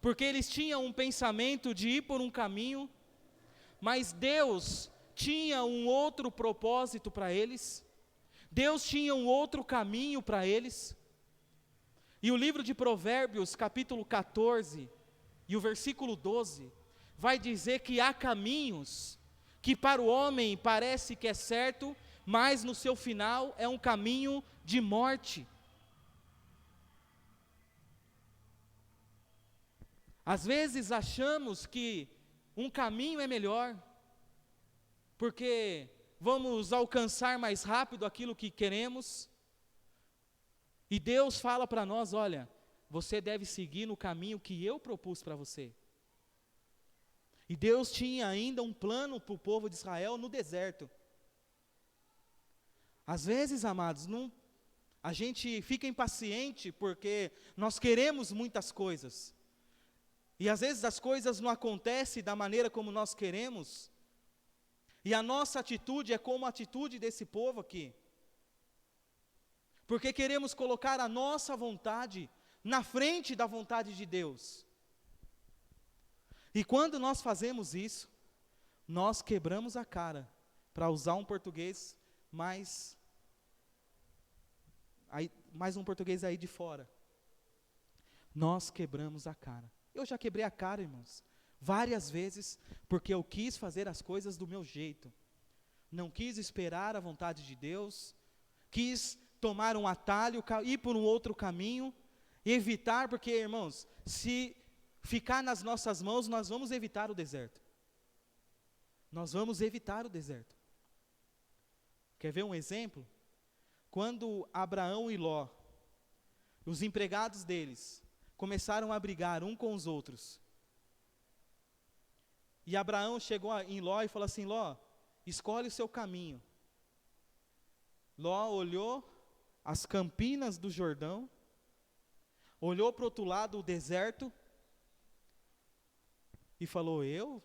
porque eles tinham um pensamento de ir por um caminho, mas Deus tinha um outro propósito para eles. Deus tinha um outro caminho para eles. E o livro de Provérbios, capítulo 14, e o versículo 12, vai dizer que há caminhos que para o homem parece que é certo, mas no seu final é um caminho de morte. Às vezes achamos que um caminho é melhor, porque vamos alcançar mais rápido aquilo que queremos, e Deus fala para nós: olha, você deve seguir no caminho que eu propus para você. E Deus tinha ainda um plano para o povo de Israel no deserto. Às vezes, amados, a gente fica impaciente porque nós queremos muitas coisas. E às vezes as coisas não acontecem da maneira como nós queremos. E a nossa atitude é como a atitude desse povo aqui. Porque queremos colocar a nossa vontade na frente da vontade de Deus. E quando nós fazemos isso, nós quebramos a cara, para usar um português mais um português aí de fora. Nós quebramos a cara. Eu já quebrei a cara, irmãos, várias vezes, porque eu quis fazer as coisas do meu jeito. Não quis esperar a vontade de Deus, quis tomar um atalho, ir por um outro caminho, evitar, porque, irmãos, se ficar nas nossas mãos, nós vamos evitar o deserto. Nós vamos evitar o deserto. Quer ver um exemplo? Quando Abraão e Ló, os empregados deles, começaram a brigar um com os outros. E Abraão chegou em Ló e falou assim: Ló, escolhe o seu caminho. Ló olhou as campinas do Jordão, olhou para o outro lado, o deserto, e falou: eu,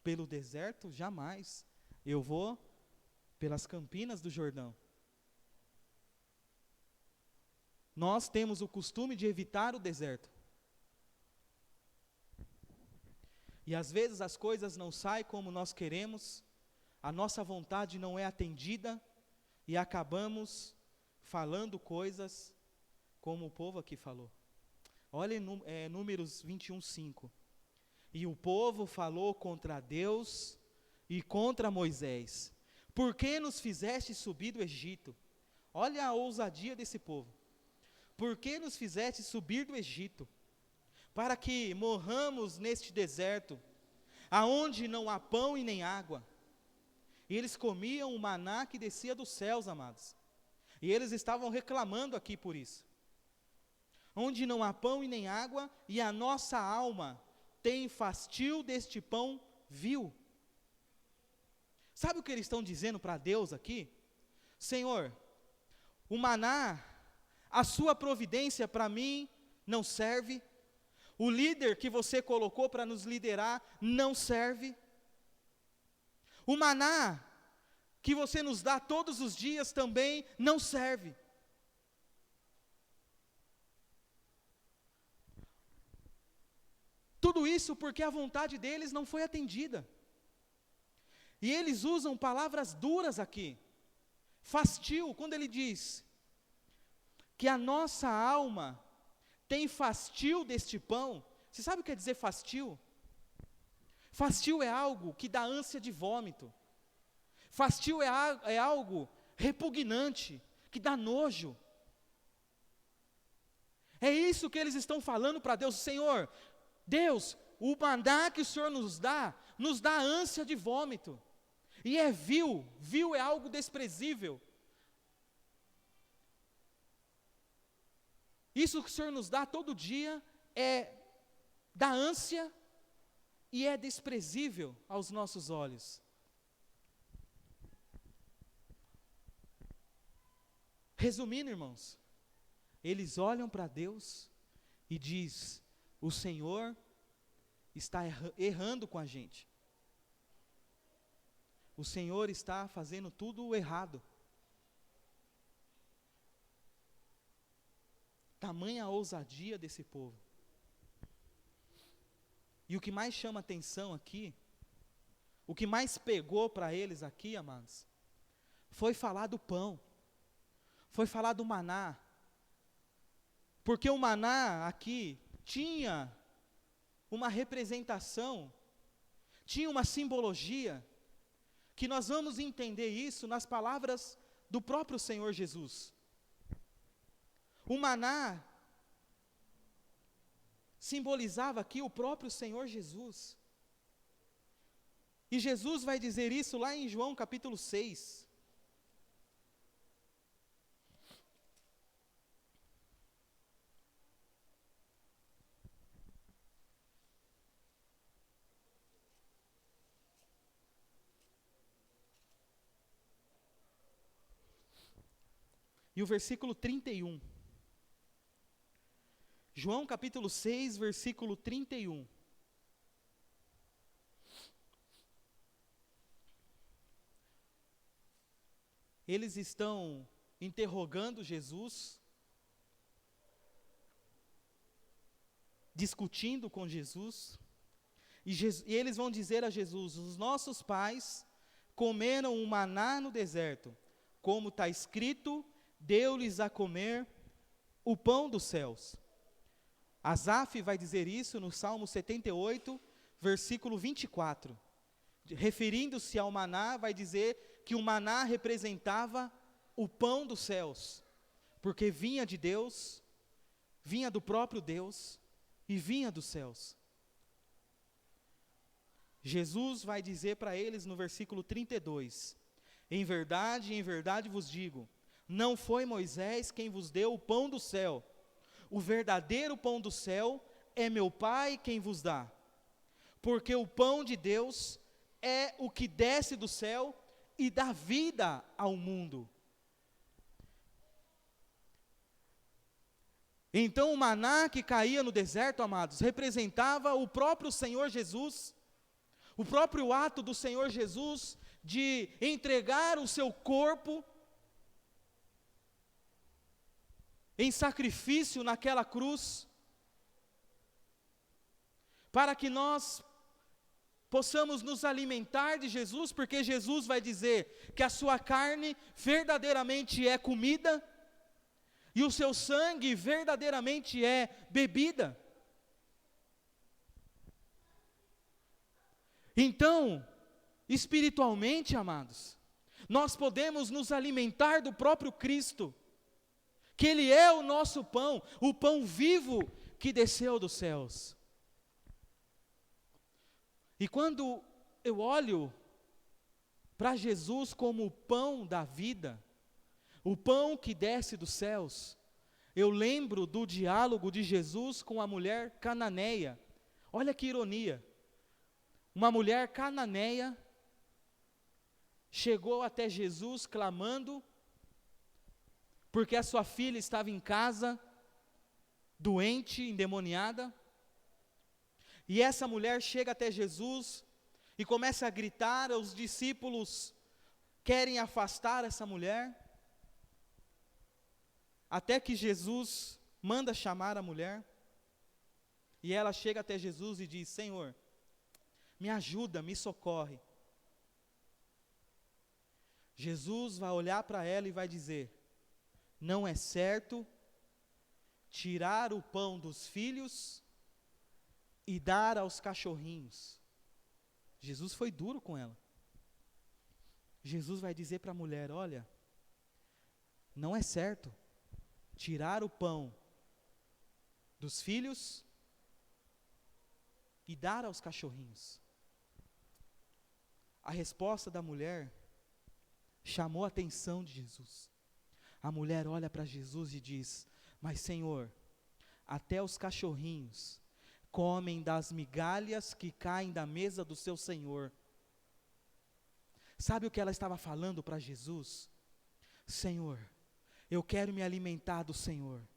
pelo deserto, jamais. Eu vou pelas campinas do Jordão. Nós temos o costume de evitar o deserto. E às vezes as coisas não saem como nós queremos, a nossa vontade não é atendida, e acabamos falando coisas como o povo aqui falou. Olha em Números 21:5. E o povo falou contra Deus e contra Moisés: por que nos fizeste subir do Egito? Olha a ousadia desse povo. Por que nos fizeste subir do Egito? Para que morramos neste deserto, aonde não há pão e nem água. E eles comiam o maná que descia dos céus, amados. E eles estavam reclamando aqui por isso. Onde não há pão e nem água, e a nossa alma tem fastio deste pão vil. Sabe o que eles estão dizendo para Deus aqui? Senhor, o maná, a sua providência para mim não serve. O líder que você colocou para nos liderar não serve. O maná que você nos dá todos os dias também não serve. Tudo isso porque a vontade deles não foi atendida. E eles usam palavras duras aqui. Fastio, quando ele diz que a nossa alma tem fastio deste pão. Você sabe o que quer dizer fastio? Fastio é algo que dá ânsia de vômito. Fastio é algo repugnante, que dá nojo. É isso que eles estão falando para Deus. Senhor, Deus, o maná que o Senhor nos dá ânsia de vômito. E é vil é algo desprezível. Isso que o Senhor nos dá todo dia dá ânsia e é desprezível aos nossos olhos. Resumindo, irmãos, eles olham para Deus e diz: o Senhor está errando com a gente. O Senhor está fazendo tudo errado. Tamanha a ousadia desse povo. E o que mais chama atenção aqui, o que mais pegou para eles aqui, amados, foi falar do pão. foi falar do maná, porque o maná aqui tinha uma representação, tinha uma simbologia, que nós vamos entender isso nas palavras do próprio Senhor Jesus. O maná simbolizava aqui o próprio Senhor Jesus. E Jesus vai dizer isso lá em João capítulo 6. E o versículo 31. João capítulo 6, versículo 31. Eles estão interrogando Jesus, discutindo com Jesus, e eles vão dizer a Jesus: os nossos pais comeram o maná no deserto, como está escrito, deu-lhes a comer o pão dos céus. Asaf vai dizer isso no Salmo 78, versículo 24. Referindo-se ao maná, vai dizer que o maná representava o pão dos céus, porque vinha de Deus, vinha do próprio Deus e vinha dos céus. Jesus vai dizer para eles no versículo 32, em verdade vos digo, não foi Moisés quem vos deu o pão do céu, o verdadeiro pão do céu é meu Pai quem vos dá, porque o pão de Deus é o que desce do céu e dá vida ao mundo. Então o maná que caía no deserto, amados, representava o próprio Senhor Jesus, o próprio ato do Senhor Jesus de entregar o seu corpo em sacrifício naquela cruz, para que nós possamos nos alimentar de Jesus, porque Jesus vai dizer que a sua carne verdadeiramente é comida, e o seu sangue verdadeiramente é bebida. Então, espiritualmente, amados, nós podemos nos alimentar do próprio Cristo, que Ele é o nosso pão, o pão vivo que desceu dos céus. E quando eu olho para Jesus como o pão da vida, o pão que desce dos céus, eu lembro do diálogo de Jesus com a mulher cananeia. Olha que ironia, uma mulher cananeia chegou até Jesus clamando, porque a sua filha estava em casa, doente, endemoniada, e essa mulher chega até Jesus e começa a gritar, os discípulos querem afastar essa mulher, até que Jesus manda chamar a mulher, e ela chega até Jesus e diz: Senhor, me ajuda, me socorre. Jesus vai olhar para ela e vai dizer: não é certo tirar o pão dos filhos e dar aos cachorrinhos. Jesus foi duro com ela. Jesus vai dizer para a mulher: olha, não é certo tirar o pão dos filhos e dar aos cachorrinhos. A resposta da mulher chamou a atenção de Jesus. A mulher olha para Jesus e diz: mas Senhor, até os cachorrinhos comem das migalhas que caem da mesa do seu Senhor. Sabe o que ela estava falando para Jesus? Senhor, eu quero me alimentar do Senhor,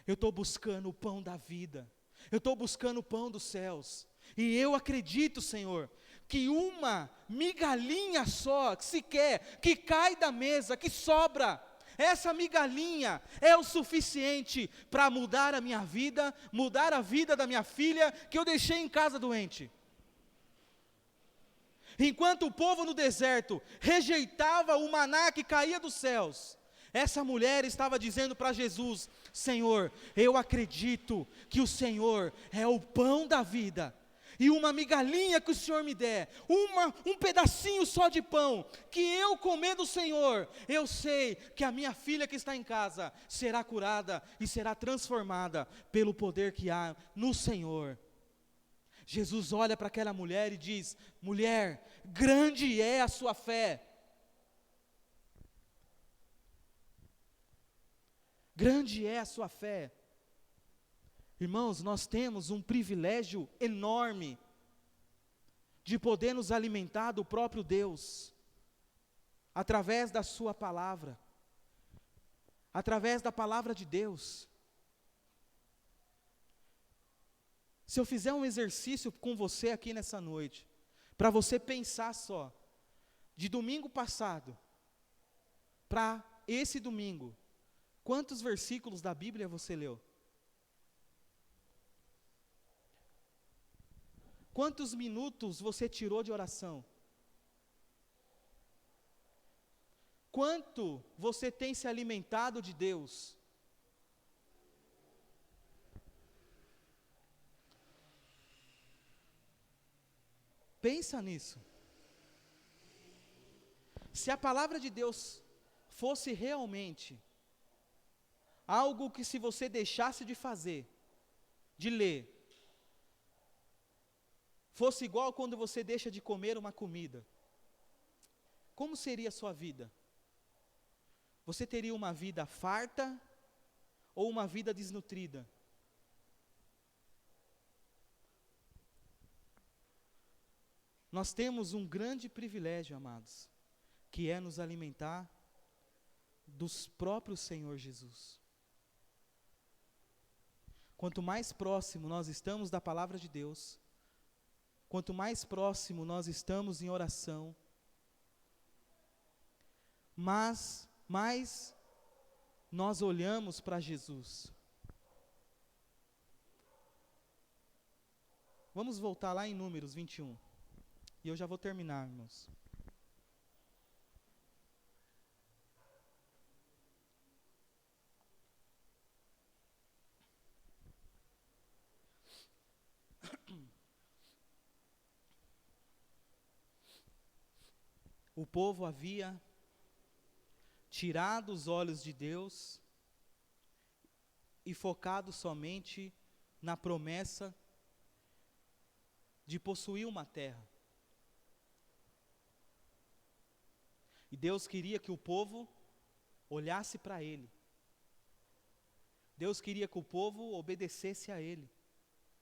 eu estou buscando o pão da vida, eu estou buscando o pão dos céus, e eu acredito, Senhor, que uma migalhinha só, sequer, que cai da mesa, que sobra, essa migalhinha é o suficiente para mudar a minha vida, mudar a vida da minha filha, que eu deixei em casa doente. Enquanto o povo no deserto rejeitava o maná que caía dos céus, Essa mulher estava dizendo para Jesus: Senhor, eu acredito que o Senhor é o pão da vida, e uma migalhinha que o Senhor me der, um pedacinho só de pão, que eu comer do Senhor, eu sei que a minha filha que está em casa será curada e será transformada pelo poder que há no Senhor. Jesus olha para aquela mulher e diz: mulher, grande é a sua fé. Grande é a sua fé. Irmãos, nós temos um privilégio enorme de poder nos alimentar do próprio Deus, através da sua palavra, através da palavra de Deus. Se eu fizer um exercício com você aqui nessa noite, para você pensar só, de domingo passado para esse domingo, quantos versículos da Bíblia você leu? Quantos minutos você tirou de oração? Quanto você tem se alimentado de Deus? Pensa nisso. Se a palavra de Deus fosse realmente algo que, se você deixasse de fazer, de ler, fosse igual quando você deixa de comer uma comida, como seria a sua vida? Você teria uma vida farta ou uma vida desnutrida? Nós temos um grande privilégio, amados, que é nos alimentar dos próprios Senhor Jesus. Quanto mais próximo nós estamos da palavra de Deus, quanto mais próximo nós estamos em oração, mais nós olhamos para Jesus. Vamos voltar lá em Números 21. E eu já vou terminar, irmãos. O povo havia tirado os olhos de Deus e focado somente na promessa de possuir uma terra. E Deus queria que o povo olhasse para Ele. Deus queria que o povo obedecesse a Ele,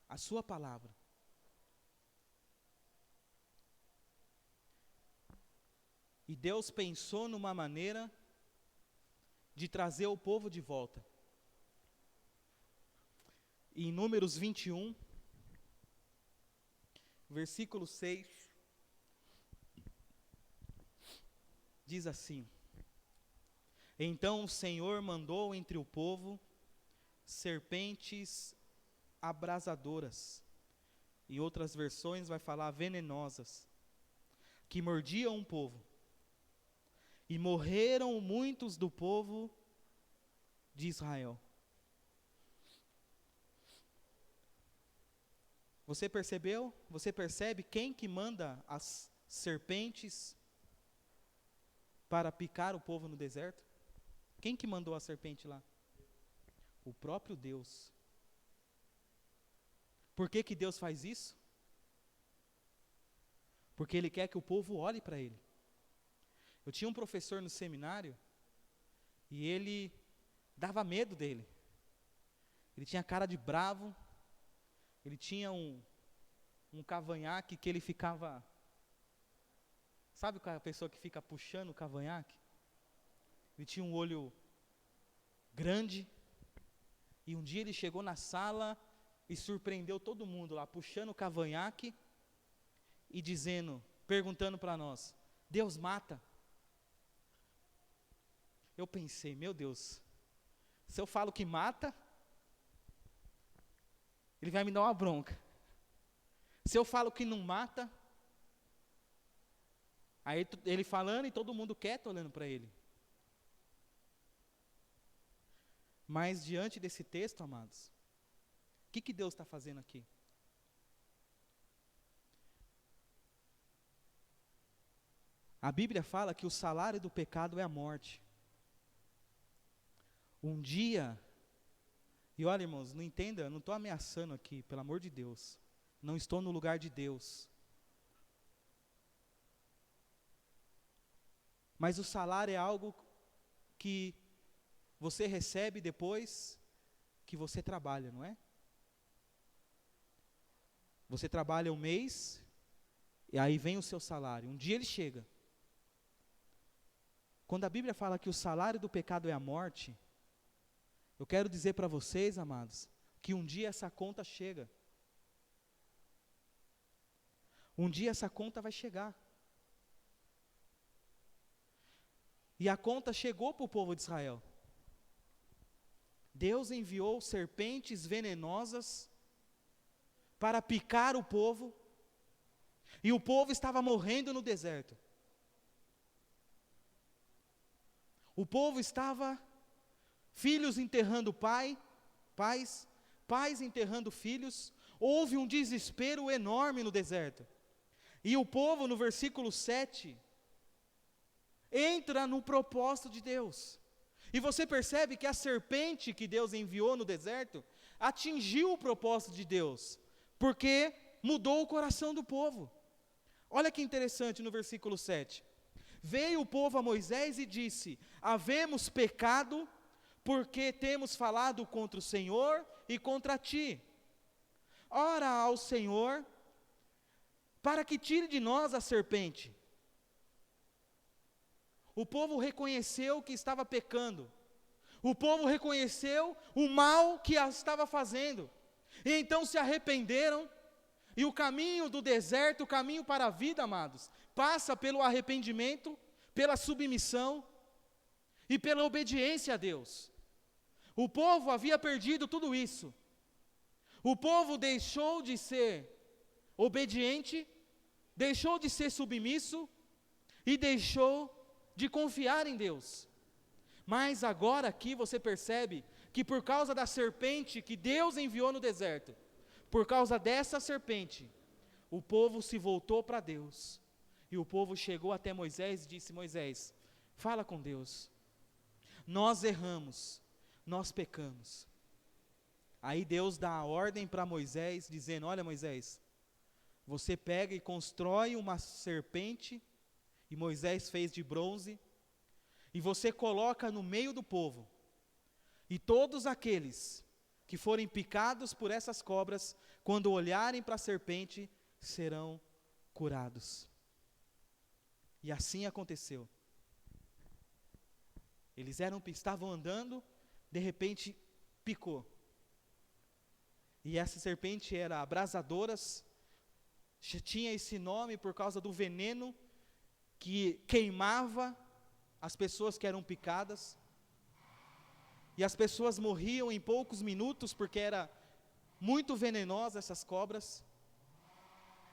a sua palavra. E Deus pensou numa maneira de trazer o povo de volta. E em Números 21, versículo 6, diz assim: Então o Senhor mandou entre o povo serpentes abrasadoras, em outras versões vai falar venenosas, que mordiam o povo. E morreram muitos do povo de Israel. Você percebeu? Você percebe quem que manda as serpentes para picar o povo no deserto? Quem que mandou a serpente lá? O próprio Deus. Por que que Deus faz isso? Porque Ele quer que o povo olhe para Ele. Eu tinha um professor no seminário e ele dava medo dele. Ele tinha cara de bravo, ele tinha um cavanhaque que ele ficava... Sabe a pessoa que fica puxando o cavanhaque? Ele tinha um olho grande e um dia ele chegou na sala e surpreendeu todo mundo lá, puxando o cavanhaque e perguntando para nós: Deus mata? Eu pensei, meu Deus, se eu falo que mata, Ele vai me dar uma bronca. Se eu falo que não mata, aí ele falando e todo mundo quieto olhando para ele. Mas diante desse texto, amados, o que Deus está fazendo aqui? A Bíblia fala que o salário do pecado é a morte. Um dia, e olha, irmãos, não entenda, eu não estou ameaçando aqui, pelo amor de Deus. Não estou no lugar de Deus. Mas o salário é algo que você recebe depois que você trabalha, não é? Você trabalha um mês, e aí vem o seu salário. Um dia ele chega. Quando a Bíblia fala que o salário do pecado é a morte, eu quero dizer para vocês, amados, que um dia essa conta chega. Um dia essa conta vai chegar. E a conta chegou para o povo de Israel. Deus enviou serpentes venenosas para picar o povo, e o povo estava morrendo no deserto. O povo estava, filhos enterrando pais enterrando filhos. Houve um desespero enorme no deserto. E o povo, no versículo 7, entra no propósito de Deus. E você percebe que a serpente que Deus enviou no deserto atingiu o propósito de Deus, porque mudou o coração do povo. Olha que interessante no versículo 7. Veio o povo a Moisés e disse: havemos pecado, porque temos falado contra o Senhor e contra ti. Ora ao Senhor, para que tire de nós a serpente. O povo reconheceu que estava pecando. O povo reconheceu o mal que estava fazendo. E então se arrependeram. E o caminho do deserto, o caminho para a vida, amados, passa pelo arrependimento, pela submissão e pela obediência a Deus. O povo havia perdido tudo isso. O povo deixou de ser obediente, deixou de ser submisso e deixou de confiar em Deus. Mas agora aqui você percebe que por causa da serpente que Deus enviou no deserto, por causa dessa serpente, o povo se voltou para Deus. E o povo chegou até Moisés e disse: Moisés, fala com Deus. Nós erramos, nós pecamos. Aí Deus dá a ordem para Moisés, dizendo: olha, Moisés, você pega e constrói uma serpente, e Moisés fez de bronze, e você coloca no meio do povo, e todos aqueles que forem picados por essas cobras, quando olharem para a serpente, serão curados. E assim aconteceu. Eles estavam andando, de repente picou. E essa serpente era abrasadoras, tinha esse nome por causa do veneno que queimava as pessoas que eram picadas. E as pessoas morriam em poucos minutos, porque era muito venenosa essas cobras.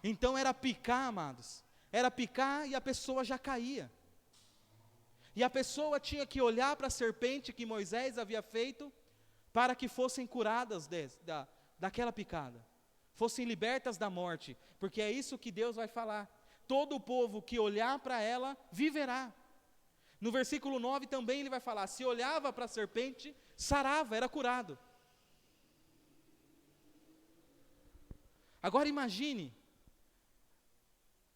Então era picar, amados, era picar e a pessoa já caía. E a pessoa tinha que olhar para a serpente que Moisés havia feito, para que fossem curadas daquela picada, fossem libertas da morte, porque é isso que Deus vai falar: todo o povo que olhar para ela, viverá. No versículo 9 também ele vai falar: se olhava para a serpente, sarava, era curado. Agora imagine,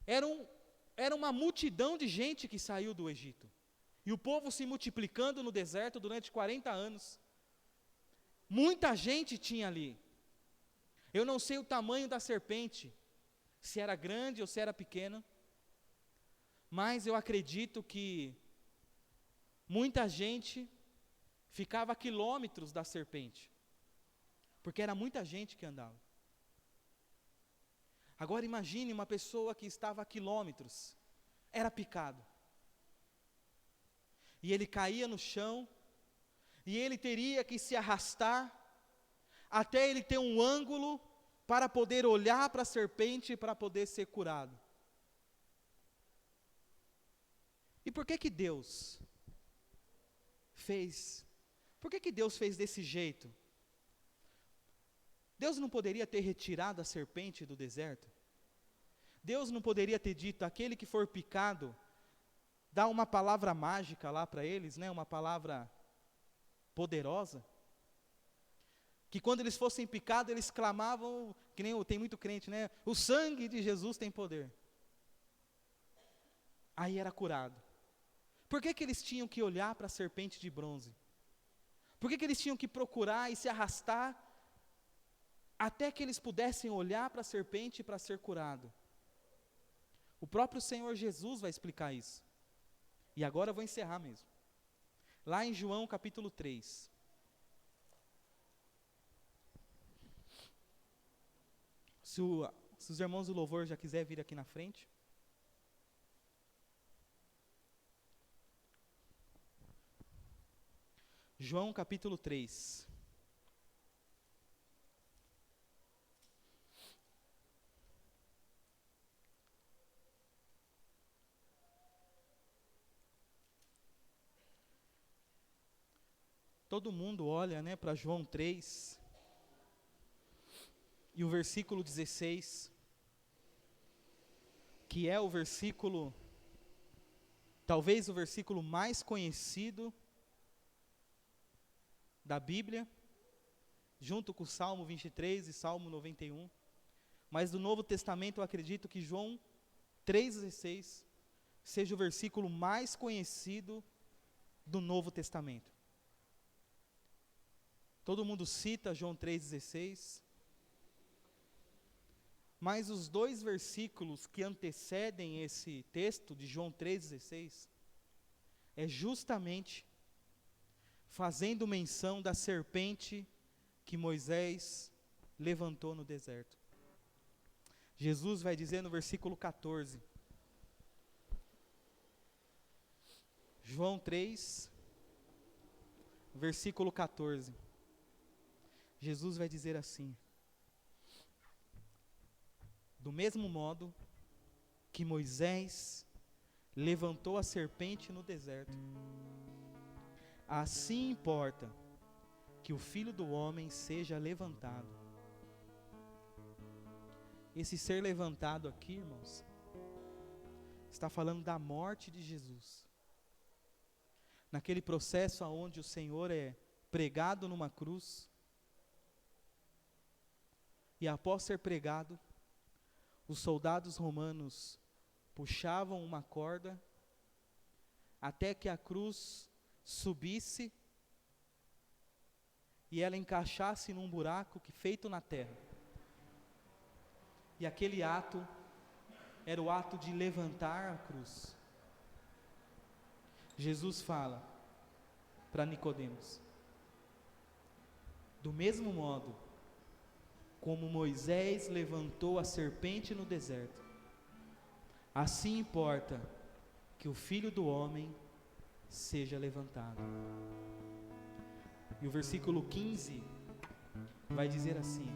era uma multidão de gente que saiu do Egito, e o povo se multiplicando no deserto durante 40 anos, muita gente tinha ali. Eu não sei o tamanho da serpente, se era grande ou se era pequena, mas eu acredito que muita gente ficava a quilômetros da serpente, porque era muita gente que andava. Agora imagine uma pessoa que estava a quilômetros, era picado, e ele caía no chão, e ele teria que se arrastar, até ele ter um ângulo, para poder olhar para a serpente, para poder ser curado. E por que Deus fez Por que Deus fez desse jeito? Deus não poderia ter retirado a serpente do deserto? Deus não poderia ter dito, aquele que for picado, dá uma palavra mágica lá para eles, né? Uma palavra poderosa? Que quando eles fossem picados, eles clamavam, que nem tem muito crente, né? O sangue de Jesus tem poder. Aí era curado. Por que eles tinham que olhar para a serpente de bronze? Por que eles tinham que procurar e se arrastar até que eles pudessem olhar para a serpente para ser curado? O próprio Senhor Jesus vai explicar isso. E agora eu vou encerrar mesmo. Lá em João capítulo 3. Se os irmãos do louvor já quiserem vir aqui na frente. João capítulo 3. Todo mundo olha, né, para João 3, e o versículo 16, que é o versículo, talvez o versículo mais conhecido da Bíblia, junto com o Salmo 23 e Salmo 91, mas do Novo Testamento eu acredito que João 3,16 seja o versículo mais conhecido do Novo Testamento. Todo mundo cita João 3,16, mas os dois versículos que antecedem esse texto de João 3,16, é justamente fazendo menção da serpente que Moisés levantou no deserto. Jesus vai dizer no versículo 14, João 3, versículo 14, Jesus vai dizer assim: do mesmo modo que Moisés levantou a serpente no deserto, assim importa que o Filho do Homem seja levantado. Esse ser levantado aqui, irmãos, está falando da morte de Jesus. Naquele processo onde o Senhor é pregado numa cruz, e após ser pregado, os soldados romanos puxavam uma corda até que a cruz subisse e ela encaixasse num buraco feito na terra. E aquele ato era o ato de levantar a cruz. Jesus fala para Nicodemos: do mesmo modo como Moisés levantou a serpente no deserto, assim importa que o Filho do Homem seja levantado. E o versículo 15 vai dizer assim: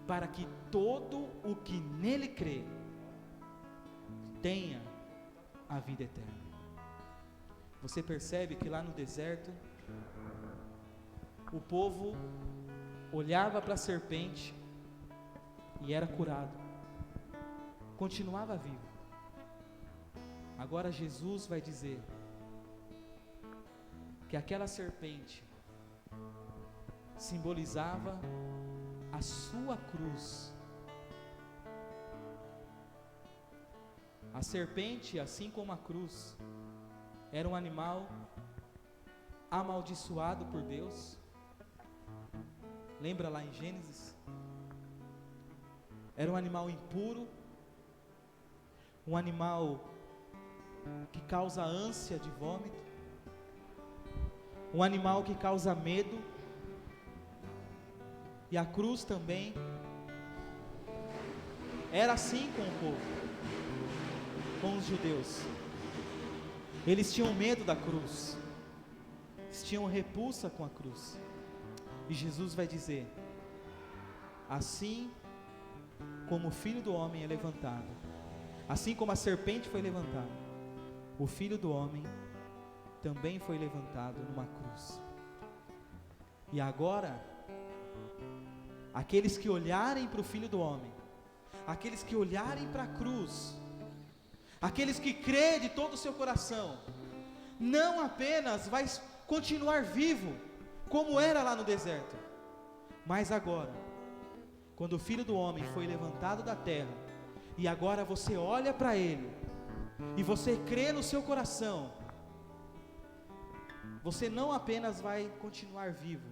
para que todo o que nele crê tenha a vida eterna. Você percebe que lá no deserto, o povo olhava para a serpente e era curado, continuava vivo. Agora Jesus vai dizer que aquela serpente simbolizava a sua cruz. A serpente, assim como a cruz, era um animal amaldiçoado por Deus. Lembra lá em Gênesis? Era um animal impuro, um animal que causa ânsia de vômito, um animal que causa medo. E a cruz também era assim com o povo, com os judeus. Eles tinham medo da cruz, eles tinham repulsa com a cruz. E Jesus vai dizer: assim como o Filho do Homem é levantado, assim como a serpente foi levantada, o Filho do Homem também foi levantado numa cruz. E agora, aqueles que olharem para o Filho do Homem, aqueles que olharem para a cruz, aqueles que crêem de todo o seu coração, não apenas vai continuar vivo, como era lá no deserto, mas agora, quando o Filho do Homem foi levantado da terra, e agora você olha para Ele, e você crê no seu coração, você não apenas vai continuar vivo,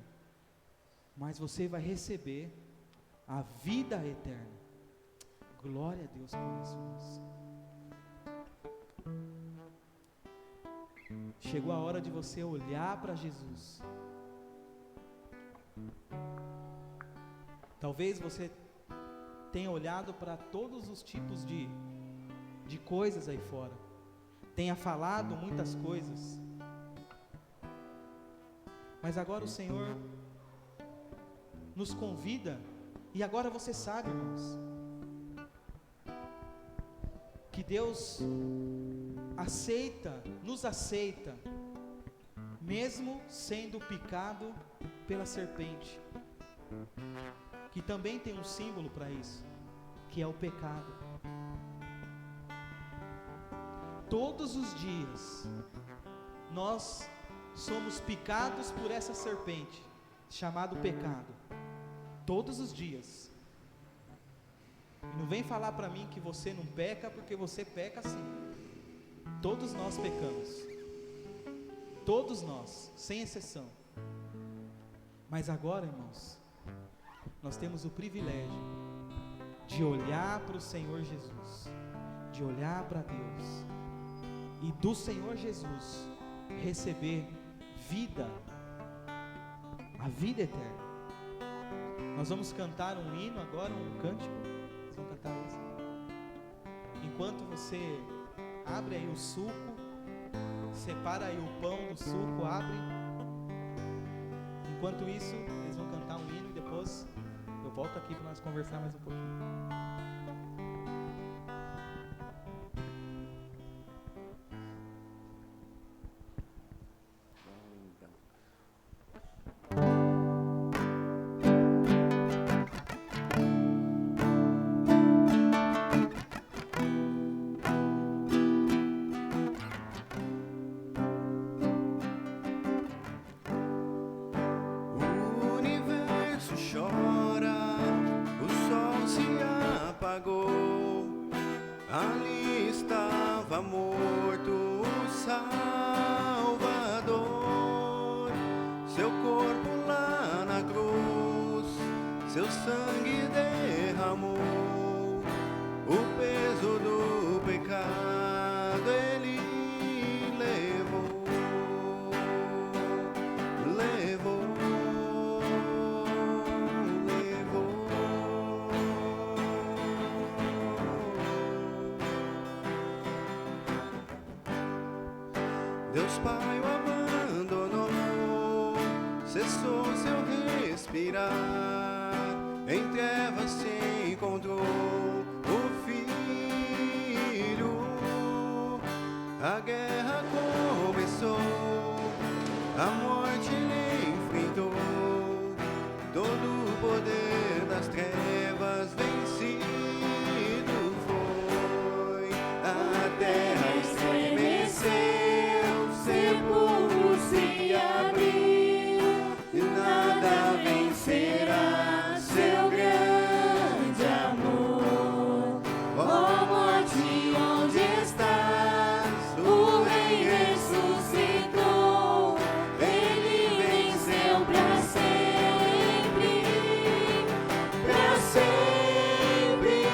mas você vai receber a vida eterna. Glória a Deus por isso, irmãos. Chegou a hora de você olhar para Jesus. Talvez você tenha olhado para todos os tipos de coisas aí fora, tenha falado muitas coisas, mas agora o Senhor nos convida, e agora você sabe, irmãos, que Deus nos aceita, mesmo sendo picado pela serpente, que também tem um símbolo para isso, que é o pecado. Todos os dias, nós somos picados por essa serpente, chamado pecado, todos os dias. E não vem falar para mim que você não peca, porque você peca sim. Todos nós pecamos, todos nós, sem exceção. Mas agora, irmãos, nós temos o privilégio de olhar para o Senhor Jesus, de olhar para Deus, e do Senhor Jesus receber vida, a vida eterna. Nós vamos cantar um hino agora, um cântico. Vocês vão cantar isso. Enquanto você abre aí o suco, separa aí o pão do suco, abre. Enquanto isso, eles vão cantar um hino e depois eu volto aqui para nós conversar mais um pouquinho. Ali estava morto o Salvador, seu corpo lá na cruz, seu sangue derramou, o peso do pecado ele levou. Deus Pai o abandonou, cessou seu respirar, em trevas se encontrou o Filho. A guerra começou, a morte lhe enfrentou, todo o poder das trevas vencido foi. A terra estremeceu, se abriu, e nada vencerá seu grande amor. Ó morte, onde estás? O Rei ressuscitou, ele venceu para sempre, para sempre.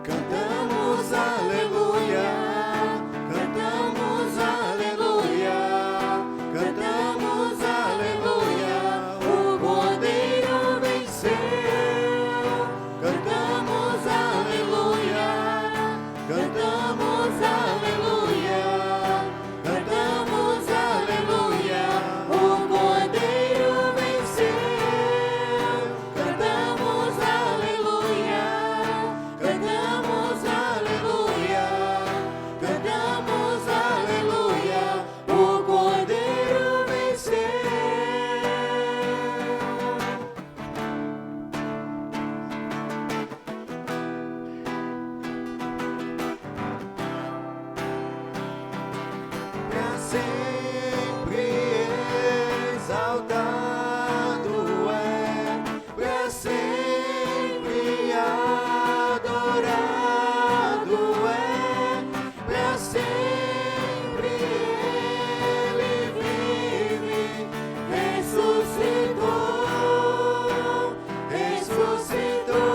Cantamos aleluia, cantamos aleluia, cantamos aleluia, o Cordeiro venceu. Cantamos aleluia, cantamos aleluia, cantamos aleluia, o Cordeiro venceu. Cantamos aleluia, cantamos aleluia, cantamos aleluia, o Cordeiro venceu. Pra sempre exaltado é, pra sempre adorado é, pra sempre ele vive, ressuscitou, ressuscitou.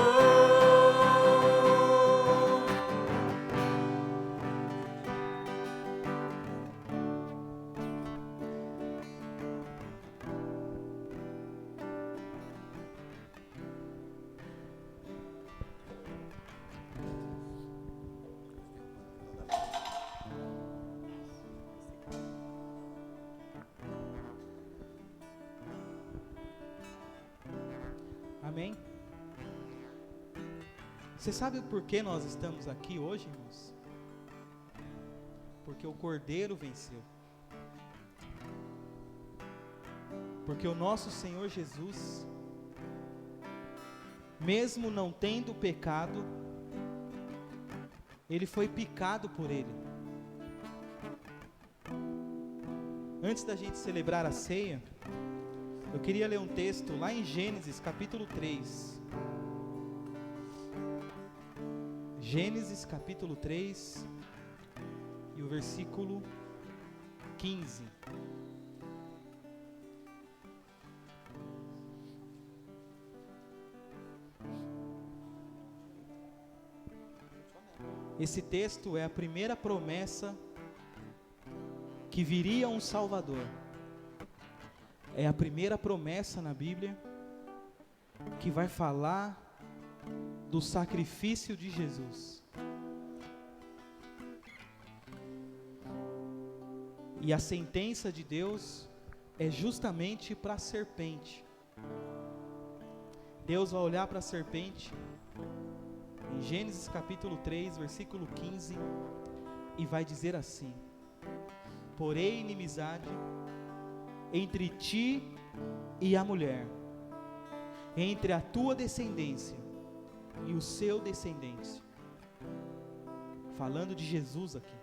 Amém? Você sabe por que nós estamos aqui hoje, irmãos? Porque o Cordeiro venceu. Porque o nosso Senhor Jesus, mesmo não tendo pecado, Ele foi picado por Ele. Antes da gente celebrar a ceia, eu queria ler um texto lá em Gênesis capítulo 3. Gênesis capítulo 3 e o versículo 15. Esse texto é a primeira promessa que viria um Salvador. É a primeira promessa na Bíblia que vai falar do sacrifício de Jesus. E a sentença de Deus é justamente para a serpente. Deus vai olhar para a serpente em Gênesis capítulo 3, versículo 15, e vai dizer assim: porém inimizade entre ti e a mulher, entre a tua descendência e o seu descendente. Falando de Jesus aqui.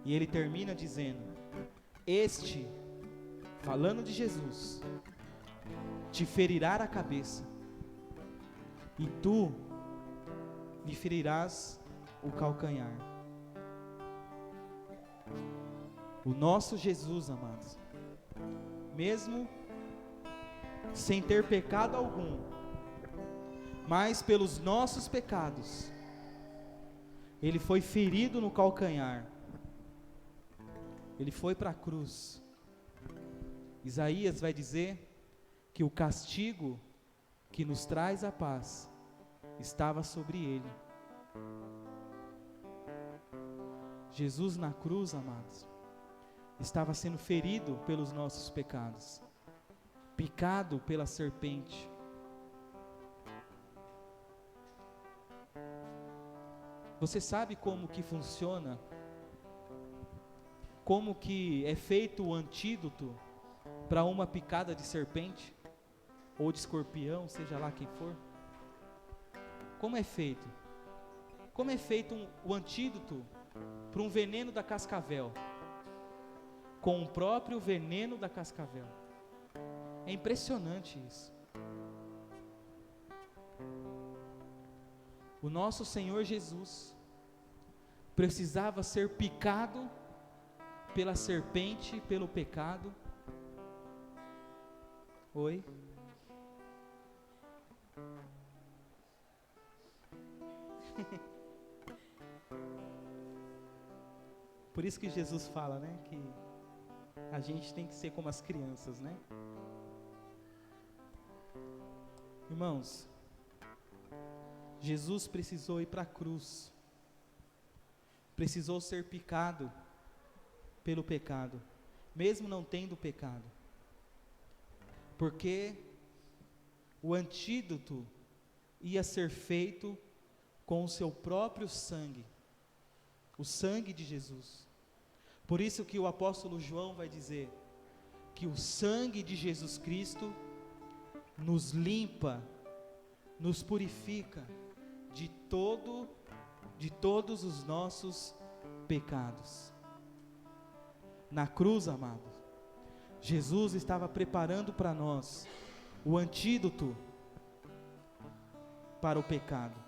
E ele termina dizendo: este, falando de Jesus, te ferirá a cabeça, e tu lhe ferirás o calcanhar. O nosso Jesus, amados, mesmo sem ter pecado algum, mas pelos nossos pecados, ele foi ferido no calcanhar, ele foi para a cruz. Isaías vai dizer que o castigo que nos traz a paz estava sobre ele. Jesus na cruz, amados, estava sendo ferido pelos nossos pecados, picado pela serpente. Você sabe como que funciona? Como que é feito o antídoto para uma picada de serpente? Ou de escorpião, seja lá quem for? Como é feito? Como é feito o antídoto para um veneno da cascavel? Com o próprio veneno da cascavel. É impressionante isso. O nosso Senhor Jesus precisava ser picado pela serpente, pelo pecado. Oi? Por isso que Jesus fala, né, que a gente tem que ser como as crianças, né? Irmãos, Jesus precisou ir para a cruz, precisou ser picado pelo pecado, mesmo não tendo pecado, porque o antídoto ia ser feito com o seu próprio sangue, o sangue de Jesus. Por isso que o apóstolo João vai dizer que o sangue de Jesus Cristo nos limpa, nos purifica de todos os nossos pecados. Na cruz, amados, Jesus estava preparando para nós o antídoto para o pecado.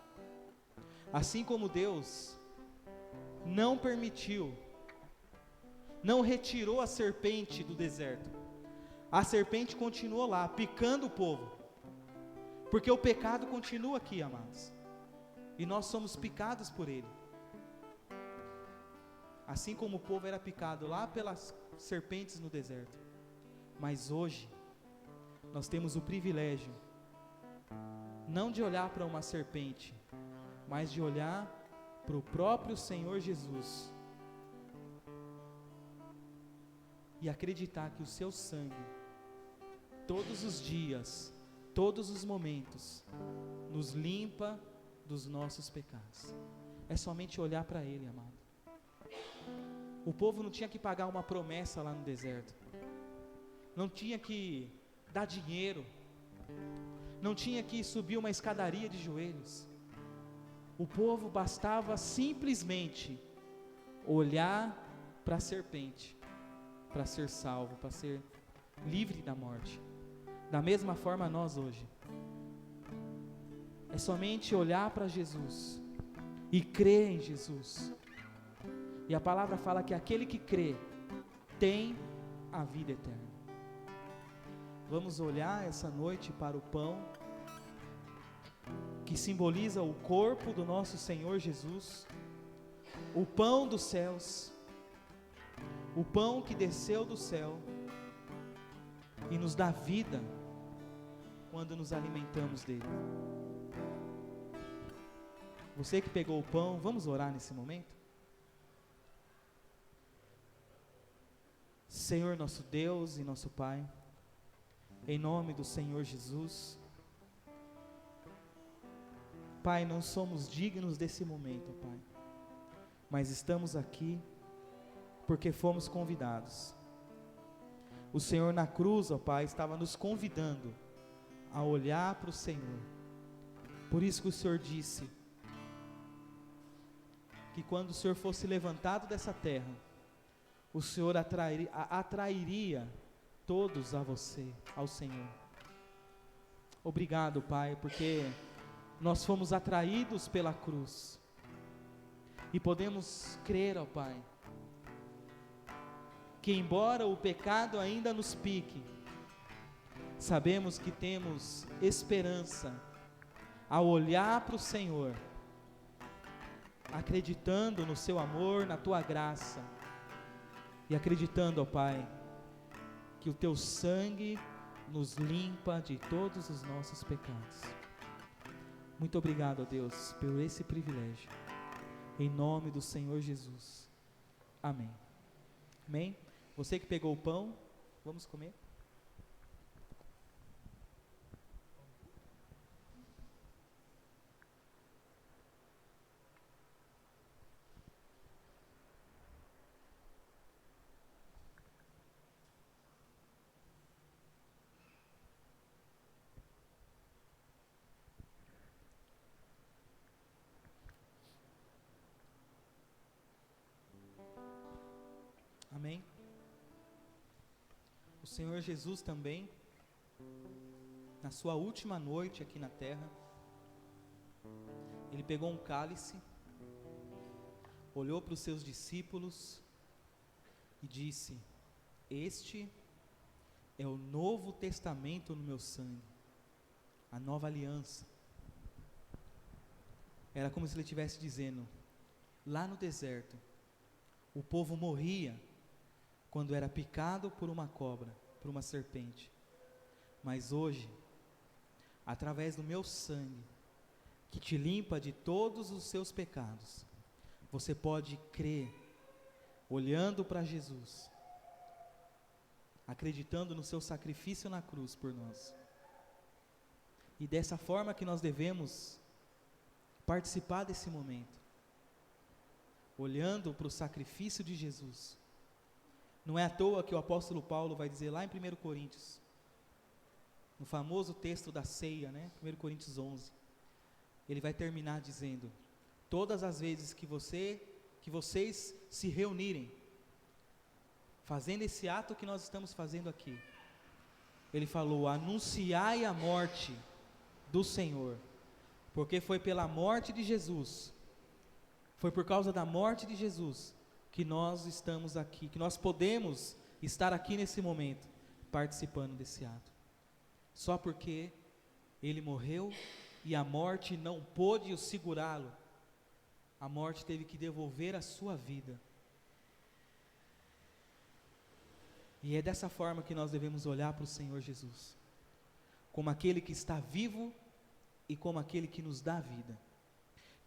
Assim como Deus não permitiu, não retirou a serpente do deserto, a serpente continuou lá, picando o povo, porque o pecado continua aqui, amados, e nós somos picados por ele. Assim como o povo era picado lá pelas serpentes no deserto, mas hoje nós temos o privilégio não de olhar para uma serpente, mas de olhar para o próprio Senhor Jesus e acreditar que o seu sangue, todos os dias, todos os momentos, nos limpa dos nossos pecados. É somente olhar para ele, amado. O povo não tinha que pagar uma promessa lá no deserto, não tinha que dar dinheiro, não tinha que subir uma escadaria de joelhos. O povo bastava simplesmente olhar para a serpente, para ser salvo, para ser livre da morte. Da mesma forma nós hoje, é somente olhar para Jesus e crer em Jesus. E a palavra fala que aquele que crê tem a vida eterna. Vamos olhar essa noite para o pão, que simboliza o corpo do nosso Senhor Jesus, o pão dos céus, o pão que desceu do céu e nos dá vida quando nos alimentamos dele. Você que pegou o pão, vamos orar nesse momento? Senhor nosso Deus e nosso Pai, em nome do Senhor Jesus, Pai, não somos dignos desse momento, Pai, mas estamos aqui porque fomos convidados. O Senhor na cruz, ó Pai, estava nos convidando a olhar para o Senhor. Por isso que o Senhor disse que quando o Senhor fosse levantado dessa terra, o Senhor atrairia todos a você, ao Senhor. Obrigado, Pai, porque nós fomos atraídos pela cruz e podemos crer, ó Pai, que embora o pecado ainda nos pique, sabemos que temos esperança ao olhar para o Senhor, acreditando no seu amor, na tua graça, e acreditando, ó Pai, que o teu sangue nos limpa de todos os nossos pecados. Muito obrigado, ó Deus, por esse privilégio, em nome do Senhor Jesus, amém. Amém? Você que pegou o pão, vamos comer? Amém? O Senhor Jesus também, na sua última noite aqui na terra, Ele pegou um cálice, olhou para os seus discípulos e disse: este é o novo testamento no meu sangue, a nova aliança. Era como se Ele estivesse dizendo: lá no deserto, O povo morria quando era picado por uma cobra, por uma serpente. Mas hoje, através do meu sangue, que te limpa de todos os seus pecados, você pode crer, olhando para Jesus, acreditando no seu sacrifício na cruz por nós. E dessa forma que nós devemos participar desse momento, olhando para o sacrifício de Jesus. Não é à toa que o apóstolo Paulo vai dizer lá em 1 Coríntios, no famoso texto da ceia, 1 Coríntios 11, ele vai terminar dizendo: todas as vezes que vocês se reunirem, fazendo esse ato que nós estamos fazendo aqui, ele falou: anunciai a morte do Senhor, porque foi pela morte de Jesus, foi por causa da morte de Jesus, que nós estamos aqui, que nós podemos estar aqui nesse momento, participando desse ato, só porque Ele morreu, e a morte não pôde segurá-lo, a morte teve que devolver a sua vida. E é dessa forma que nós devemos olhar para o Senhor Jesus, como aquele que está vivo e como aquele que nos dá vida.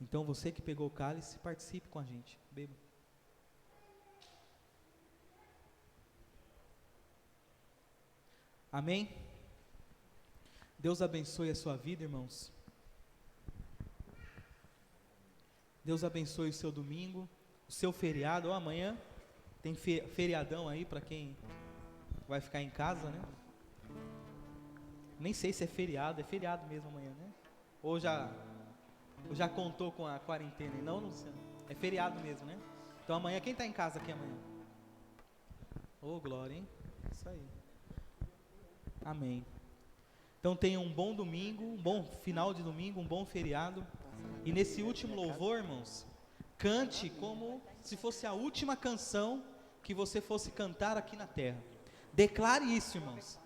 Então você que pegou o cálice, participe com a gente, beba. Amém? Deus abençoe a sua vida, irmãos. Deus abençoe o seu domingo, o seu feriado. Amanhã tem feriadão aí para quem vai ficar em casa, né? Nem sei se é feriado mesmo amanhã, né? Ou já contou com a quarentena? Não, Luciano, é feriado mesmo, né? Então amanhã, quem está em casa aqui amanhã? Ô, glória, hein? Isso aí. Amém. Então tenha um bom domingo, um bom final de domingo, um bom feriado. E nesse último louvor, irmãos, cante como se fosse a última canção que você fosse cantar aqui na terra. Declare isso, irmãos.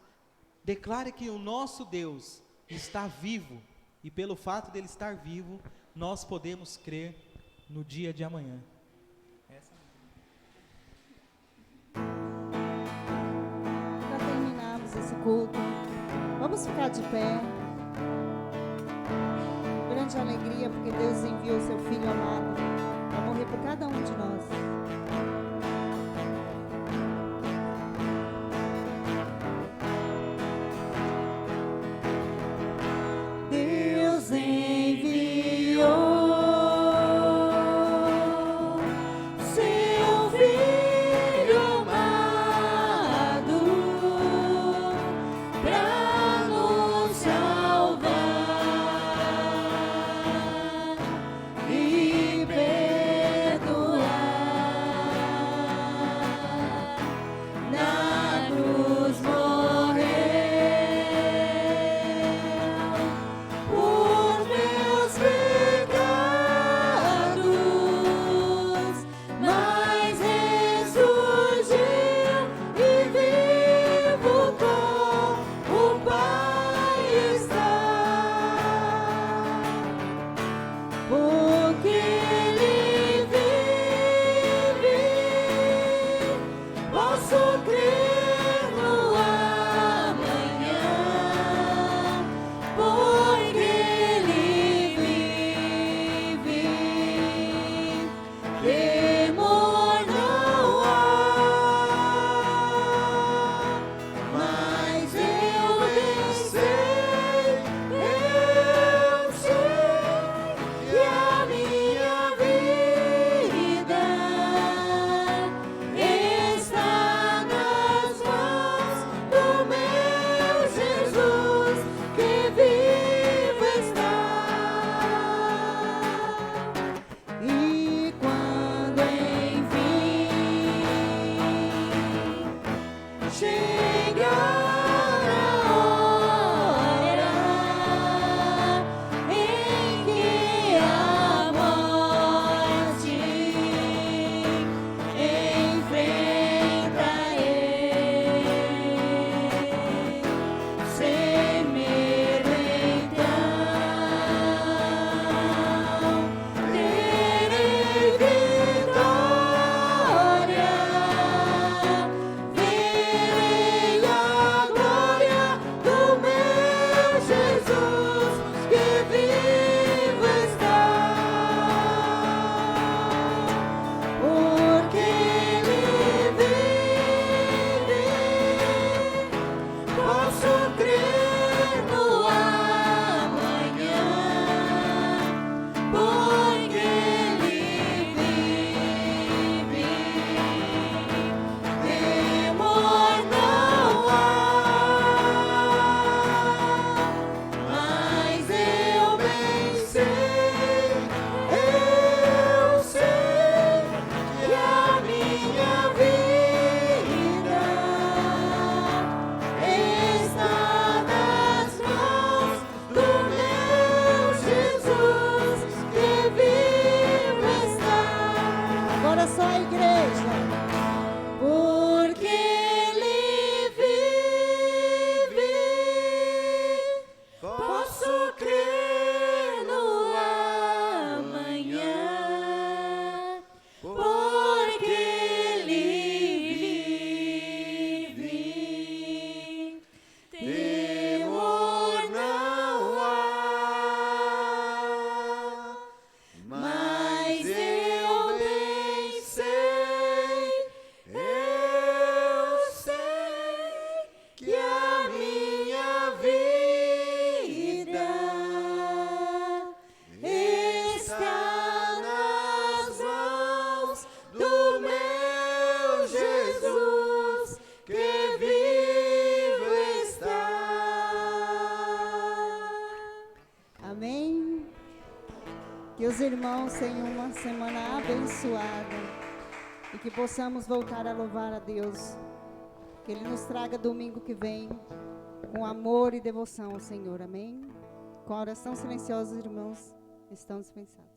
Declare que o nosso Deus está vivo, e pelo fato dele estar vivo, nós podemos crer no dia de amanhã. Para terminarmos esse culto, vamos ficar de pé. Grande alegria, porque Deus enviou seu Filho amado para morrer por cada um de nós. Deus enviou seu Filho amado para nos salvar. E os irmãos tenham uma semana abençoada e que possamos voltar a louvar a Deus. Que Ele nos traga domingo que vem com amor e devoção ao Senhor. Amém? Com a oração silenciosa, os irmãos estão dispensados.